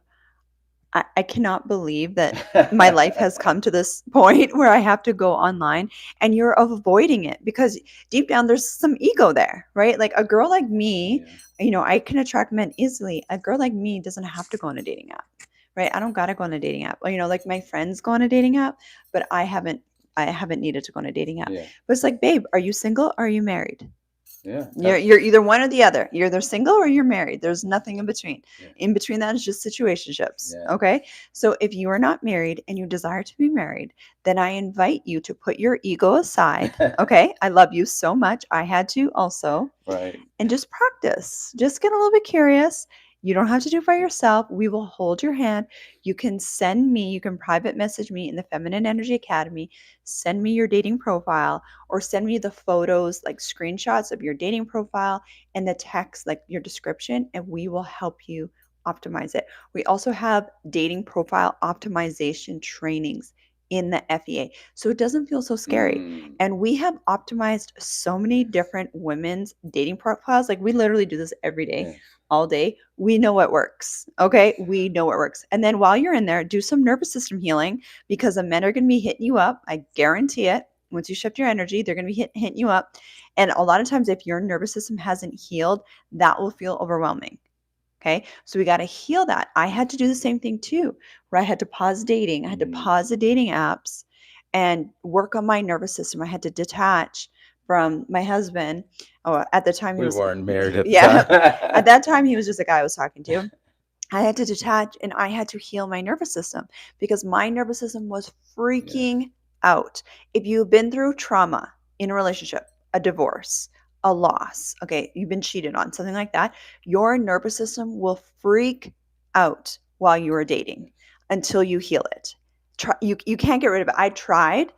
I cannot believe that my life has come to this point where I have to go online, and you're avoiding it because deep down there's some ego there, right? Like a girl like me, Yeah. I can attract men easily. A girl like me doesn't have to go on a dating app, right? I don't gotta go on a dating app. Well, like my friends go on a dating app, but I haven't needed to go on a dating app. Yeah. But it's like, babe, are you single or are you married? Yeah. You're either one or the other. You're either single or you're married. There's nothing in between. Yeah. In between that is just situationships. Yeah. Okay. So if you are not married and you desire to be married, then I invite you to put your ego aside. Okay. I love you so much. I had to also, Right. and just practice. Just get a little bit curious. You don't have to do it by yourself. We will hold your hand. You can send me, you can private message me in the Feminine Energy Academy. Send me your dating profile or send me the photos, like screenshots of your dating profile and the text, like your description, and we will help you optimize it. We also have dating profile optimization trainings in the FEA. So it doesn't feel so scary. Mm. And we have optimized so many different women's dating profiles. Like we literally do this every day, Yes. all day. We know what works. Okay. We know what works. And then while you're in there, do some nervous system healing because the men are going to be hitting you up. I guarantee it. Once you shift your energy, they're going to be hitting you up. And a lot of times, if your nervous system hasn't healed, that will feel overwhelming. Okay. So we got to heal that. I had to do the same thing too, where I had to pause dating. I had to pause the dating apps and work on my nervous system. I had to detach from my husband. Oh, at the time he We was, weren't married at the yeah, at time. that time he was just a guy I was talking to. I had to detach and I had to heal my nervous system because my nervous system was Yeah. freaking out. If you've been through trauma in a relationship, a divorce, a loss, okay, you've been cheated on, something like that, your nervous system will freak out while you are dating until you heal it. You can't get rid of it. I tried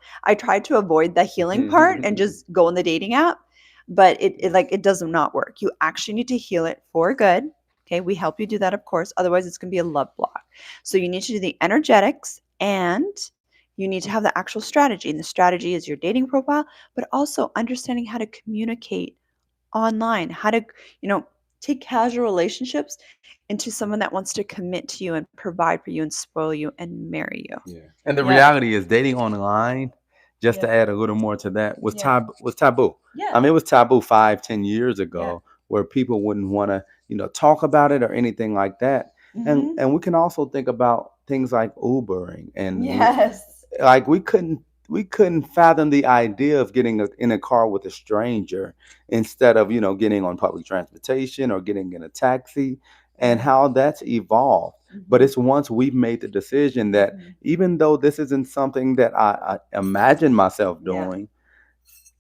to avoid the healing part and just go on the dating app, but it does not work. You actually need to heal it for good. Okay, we help you do that, of course. Otherwise, it's going to be a love block. So you need to do the energetics and you need to have the actual strategy. And the strategy is your dating profile, but also understanding how to communicate online, how to, take casual relationships into someone that wants to commit to you and provide for you and spoil you and marry you. Yeah. And the Yep. reality is dating online, just to Yep. add a little more to that, was Yeah. taboo. I Yeah. mean, it was taboo 5, 10 years Yeah. ago where people wouldn't want to, talk about it or anything like that. And Hmm. and we can also think about things like Ubering and Yes. like we couldn't fathom the idea of getting in a car with a stranger instead of getting on public transportation or getting in a taxi and Yeah. how that's evolved. But Hmm. it's once we've made the decision that Hmm. even though this isn't something that I imagine myself Yeah. doing,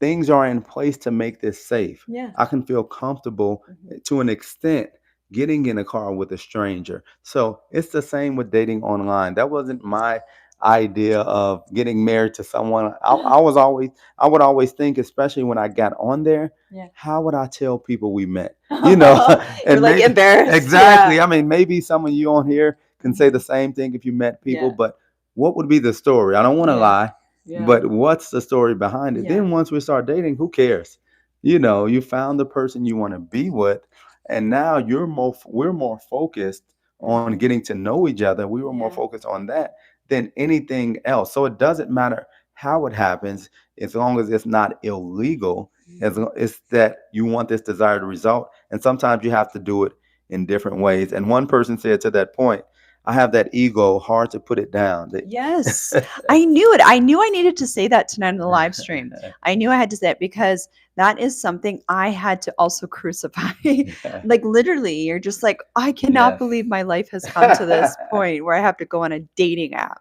things are in place to make this safe. Yeah. I can feel comfortable Hmm. to an extent getting in a car with a stranger. So it's the same with dating online. That wasn't my idea of getting married to someone. I would always think, especially when I got on there, Yeah. how would I tell people we met? You know, You're and like maybe embarrassed. exactly. Yeah. I mean, maybe some of you on here can say the Mhm. same thing if you met people, Yeah. but what would be the story? I don't want to Yeah. lie, Yeah. but what's the story behind it? Yeah. Then once we start dating, who cares? You found the person you want to be with, and now we're more focused on Mhm. getting to know each other. We were more Yeah. focused on that than anything else. So it doesn't matter how it happens as long as it's not illegal. It's that you want this desired result, and sometimes you have to do it in different ways. And one person said to that point, I have that ego, hard to put it down. Yes, I knew it. I knew I needed to say that tonight in the live stream. I knew I had to say it because that is something I had to also crucify. Like literally, you're just like, I cannot Yes. believe my life has come to this point where I have to go on a dating app.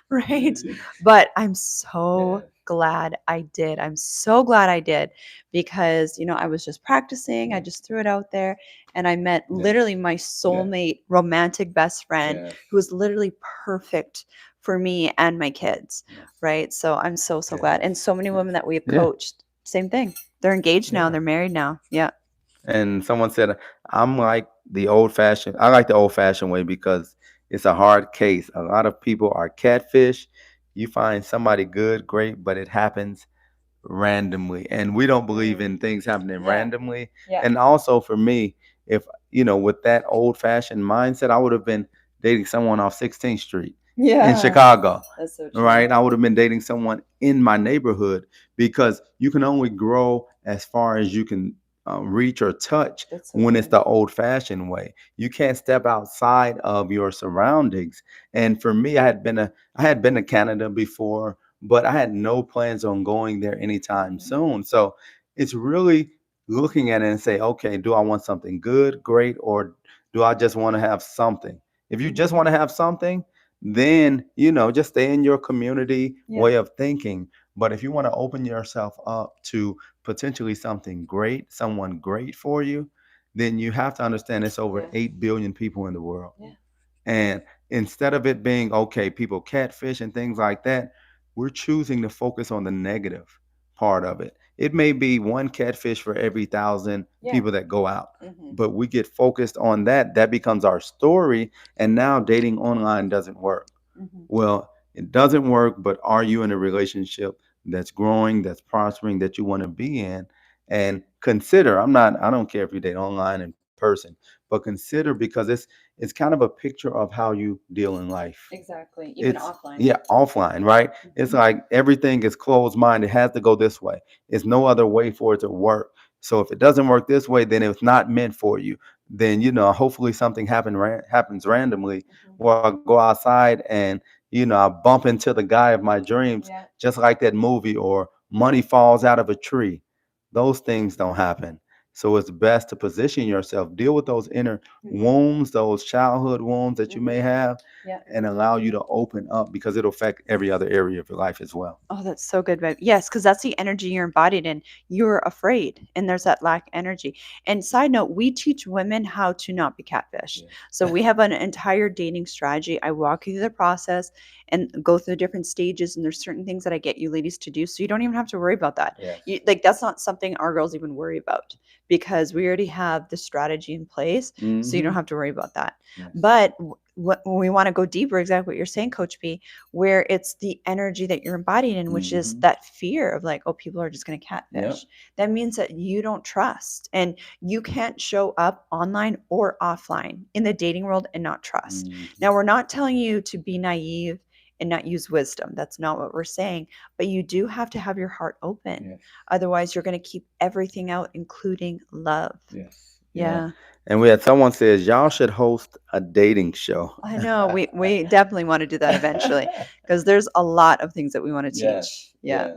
Right? But I'm so Yes. glad I did. I'm so glad I did because, I was just practicing. I Yeah. just threw it out there and I met Yes. literally my Yes. soulmate, romantic best friend Yes. who was literally perfect for me and my kids, Yes. right? So I'm so, so Yes. glad. And so many Yes. women that we have Yeah. coached, same thing. They're engaged now, Yeah. they're married now. Yeah. And someone said, I'm like the old fashioned, I like the old fashioned way because it's a hard case. A lot of people are catfish. You find somebody good, great, but it happens randomly, and we don't believe Mm. in things happening Yeah. randomly. Yeah. And also for me, if with that old fashioned mindset, I would have been dating someone off 16th Street in Yeah. Chicago, That's so true. right? I would have been dating someone in my neighborhood because you can only grow as far as you can reach or touch That's so when it's true. the old fashioned way. You can't step outside of your surroundings. And for me, I had been to Canada before, but I had no plans on going there anytime Mhm. soon. So it's really looking at it and say, okay, do I want something good, great, or do I just want to have something? If you just Mhm. want to have something, then just stay in your community Yeah. way of thinking. But if you want to open yourself up to potentially something great, someone great for you, then you have to understand it's over Yeah. 8 billion people in the world. Yeah. And instead of it being okay, people catfish and things like that, we're choosing to focus on the negative part of it. It may be one catfish for every 1,000 Yeah. people that go out, Mhm. but we get focused on that. That becomes our story. And now dating online doesn't work. Mhm. Well, it doesn't work, but are you in a relationship that's growing, that's prospering, that you want to be in? And consider, I don't care if you date online in person, but consider because it's kind of a picture of how you deal in life. Exactly. Even It's offline. yeah, offline, right? It's Mhm. like everything is closed mind. It has to go this way. It's no other way for it to work. So if it doesn't work this way, then it's not meant for you. Then hopefully something happens randomly Mhm. where I go outside and I bump into the guy of my dreams, Yeah. just like that movie, or money falls out of a tree. Those things don't happen. So it's best to position yourself, deal with those inner Mhm. wounds, those childhood wounds that you may Mhm. have, Yeah. and allow you to open up because it'll affect every other area of your life as well. Oh, that's so good, babe. Yes, because that's the energy you're embodied in. You're afraid, and there's that lack energy. And side note, we teach women how to not be catfished. So Yeah. we have an entire dating strategy. I walk you through the process and go through the different stages. And there's certain things that I get you ladies to do, so you don't even have to worry about that. Yes. Like that's not something our girls even worry about because we already have the strategy in place, so you don't Mm-hmm. have to worry about that. Yes. But when we want to go deeper, exactly what you're saying, Coach B, where it's the energy that you're embodying in, which is Mm-hmm. that fear of like, oh, people are just going to Yep. catfish. That means that you don't trust and you can't show up online or offline in the dating world and not trust. Mm-hmm. Now, we're not telling you to be naive and not use wisdom. That's not what we're saying. But you do have to have your heart open. Yes. Otherwise, you're going to keep everything out, including love. Yes. Yeah. Yeah. And we had someone says y'all should host a dating show. I know. We definitely want to do that eventually because there's a lot of things that we want to teach. Yes. Yeah.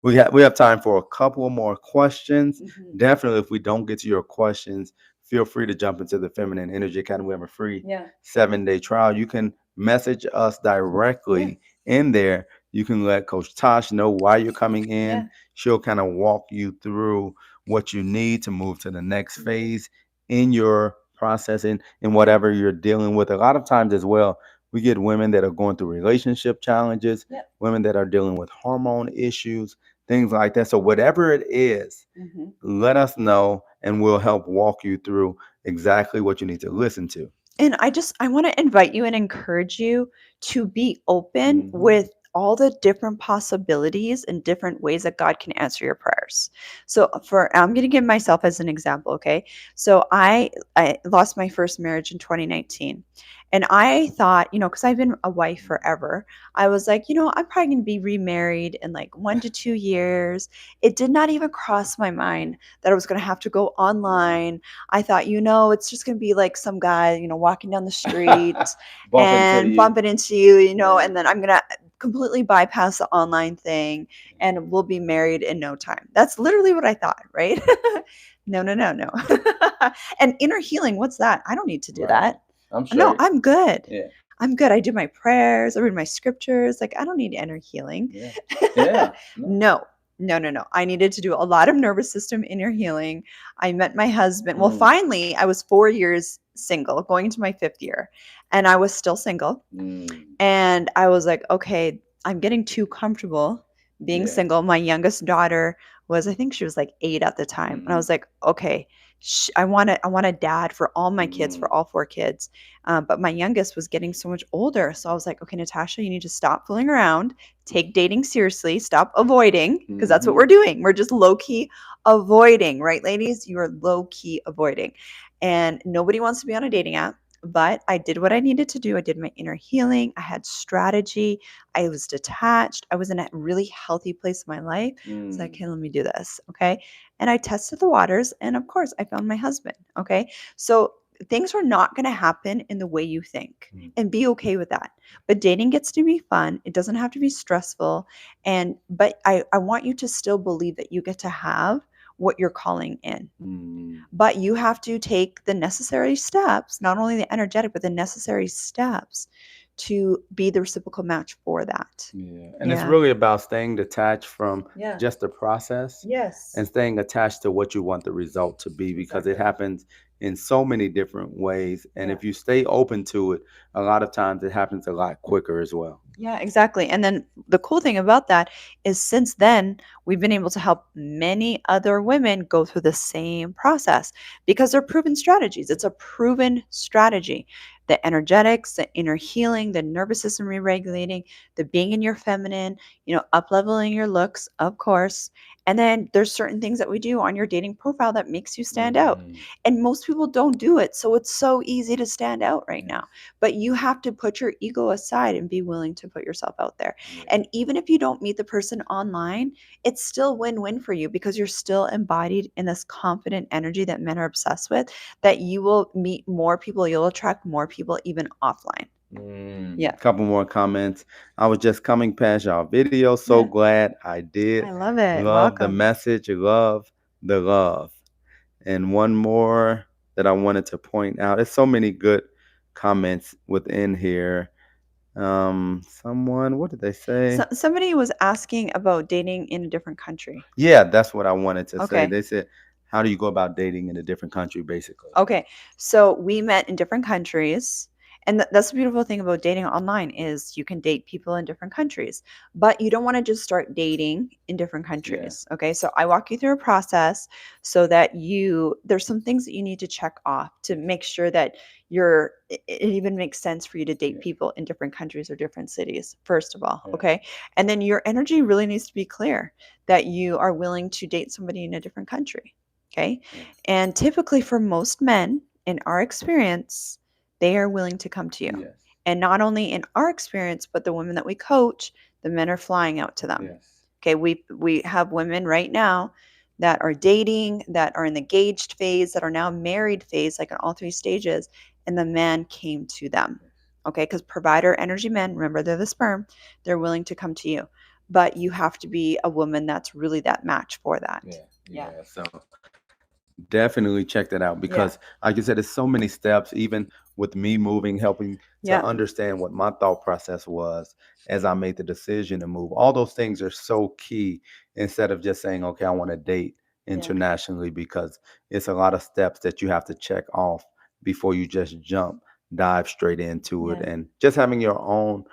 Yes. We have time for a couple more questions. Mhm. Definitely, if we don't get to your questions, feel free to jump into the Feminine Energy Academy. We have a free Yeah. 7-day trial. You can message us Yeah. directly in there. You can let Coach Tosh know why you're coming Yeah. in. She'll kind of walk you through what you need to move to the next Mhm. phase in your processing and whatever you're dealing with. A lot of times as well, we get women that are going through relationship challenges, Yep. women that are dealing with hormone issues, things like that. So whatever it is, Mhm. let us know and we'll help walk you through exactly what you need to listen to. And I want to invite you and encourage you to be open Hmm. with all the different possibilities and different ways that God can answer your prayers. So for I'm going to give myself as an example, okay? So I lost my first marriage in 2019. And I thought, cuz I've been a wife forever, I was like, I'm probably going to be remarried in like 1 to 2 years. It did not even cross my mind that I was going to have to go online. I thought, it's just going to be like some guy, walking down the street Bump into and you. bumping into you, Yeah. and then I'm going to completely bypass the online thing and we'll be married in no time. That's literally what I thought, right? No, no, no, no. And inner healing, what's that? I don't need to do Right. that. I'm No, straight. I'm good. Yeah. I'm good. I do my prayers, I read my scriptures. Like, I don't need inner healing. Yeah. Yeah. No. No, no, no, no. I needed to do a lot of nervous system inner healing. I met my husband. Well, Mm. finally, I was 4 years single, going into my fifth year, and I was still single. Mm. And I was like, okay, I'm getting too comfortable being Yeah. single. My youngest daughter was, I think she was like 8 at the time. And I Mm-hmm. was like, okay, I want a dad for all my kids, Mm. for all 4 kids. But my youngest was getting so much older. So I was like, okay, Natasha, you need to stop fooling around, take dating seriously, stop avoiding, because that's what Mm-hmm. we're doing. We're just low key avoiding, right, ladies? You are low key avoiding. And nobody wants to be on a dating app, but I did what I needed to do. I did my inner healing. I had strategy. I was detached. I was in a really healthy place in my life. It's like, Mm. okay, let me do this. Okay. And I tested the waters. And of course, I found my husband. Okay. So things are not going to happen in the way you think, Mm. and be okay with that. But dating gets to be fun. It doesn't have to be stressful. But I want you to still believe that you get to have what you're calling in, Mm. but you have to take the necessary steps, not only the energetic, but the necessary steps to be the reciprocal match for that. Yeah. And it's Yeah. really about staying detached from Yeah. just the process Yes. and staying attached to what you want the result to be because it Exactly. happens in so many different ways. And Yeah. if you stay open to it, a lot of times it happens a lot quicker as well. Yeah, exactly. And then the cool thing about that is since then, we've been able to help many other women go through the same process because they're proven strategies. It's a proven strategy. The energetics, the inner healing, the nervous system re-regulating, the being in your feminine, up leveling your looks, of course. And then there's certain things that we do on your dating profile that makes you stand out. Mm. And most people don't do it. So it's so easy to stand out right Yes. now, but you have to put your ego aside and be willing to put yourself out there. Yeah. And even if you don't meet the person online, it's still win-win for you because you're still embodied in this confident energy that men are obsessed with, that you will meet more people, you'll attract more people even offline. Yeah. Couple more comments. I was just coming past y'all video. So Yeah. glad I did. I love it. Love the Welcome. message. Love the love. And one more that I wanted to point out. There's so many good comments within here. Someone, what did they So, say? somebody was asking about dating in a different country. Yeah, that's what I wanted to say. Okay. They said, how do you go about dating in a different country, basically? Okay, so we met in different countries, and that's the beautiful thing about dating online is you can date people in different countries, but you don't want to just start dating in different Yeah. countries. Okay, so I walk you through a process so that there's some things that you need to check off to make sure that it even makes sense for you to date Yeah. people in different countries or different cities, first of all. Yeah. Okay, and then your energy really needs to be clear that you are willing to date somebody in a different country. Okay, Yeah. and typically, for most men, in our experience, they are willing to come to you. Yes. And not only in our experience, but the women that we coach, the men are flying out to them. Yes. Okay, we have women right now that are dating, that are in the engaged phase, that are now married phase, like in all 3 stages, and the man came to them. Okay, because provider energy men, remember they're the sperm, they're willing to come to you. But you have to be a woman that's really that match for that. Yeah. Yeah. Yeah. So definitely check that out Yeah. because, like you said, there's so many steps, even with me moving, helping to Yeah. understand what my thought process was as I made the decision to move. All those things are so key instead of just saying, okay, I want to date Yeah. internationally because it's a lot of steps that you have to check off before you just dive straight into it. Yeah. And just having your own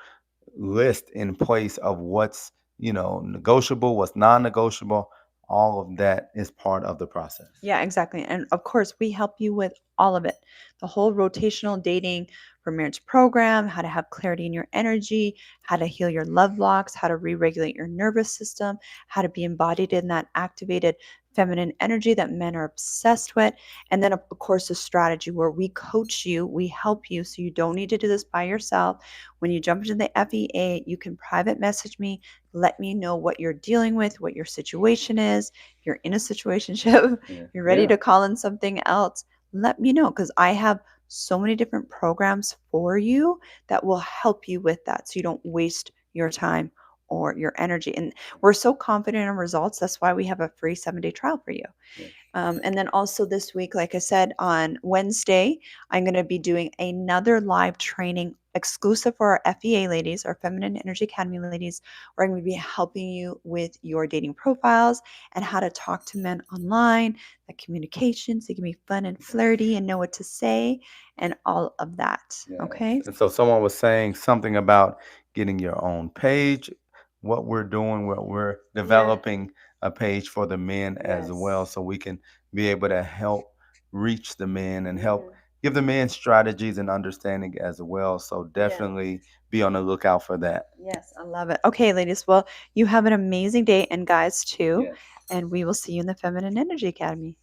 list in place of what's, negotiable, what's non-negotiable, all of that is part of the process. Yeah, exactly. And of course, we help you with all of it. The whole rotational dating for marriage program, how to have clarity in your energy, how to heal your love blocks, how to re regulate your nervous system, how to be embodied in that activated feminine energy that men are obsessed with. And then, of course, a strategy where we coach you, we help you so you don't need to do this by yourself. When you jump into the FEA, you can private message me, let me know what you're dealing with, what your situation is. If you're in a situationship, Yeah. you're ready to call in something else, let me know because I have so many different programs for you that will help you with that so you don't waste your time or your energy. And we're so confident in results. That's why we have a free 7-day trial for you. Yes. And then also this week, like I said, on Wednesday, I'm going to be doing another live training exclusive for our FEA ladies, our Feminine Energy Academy ladies, where I'm going to be helping you with your dating profiles and how to talk to men online, the communication, so you can be fun and flirty and know what to say and all of that. Yes. Okay. And so someone was saying something about getting your own page. What we're doing, what we're developing a page for the men as well, Yes. so we can be able to help reach the men and help Mhm. give the men strategies and understanding as well. So Yeah. definitely be on the lookout for that. Yes, I love it. Okay, ladies. Well, you have an amazing day, and guys too. Yes. And we will see you in the Feminine Energy Academy.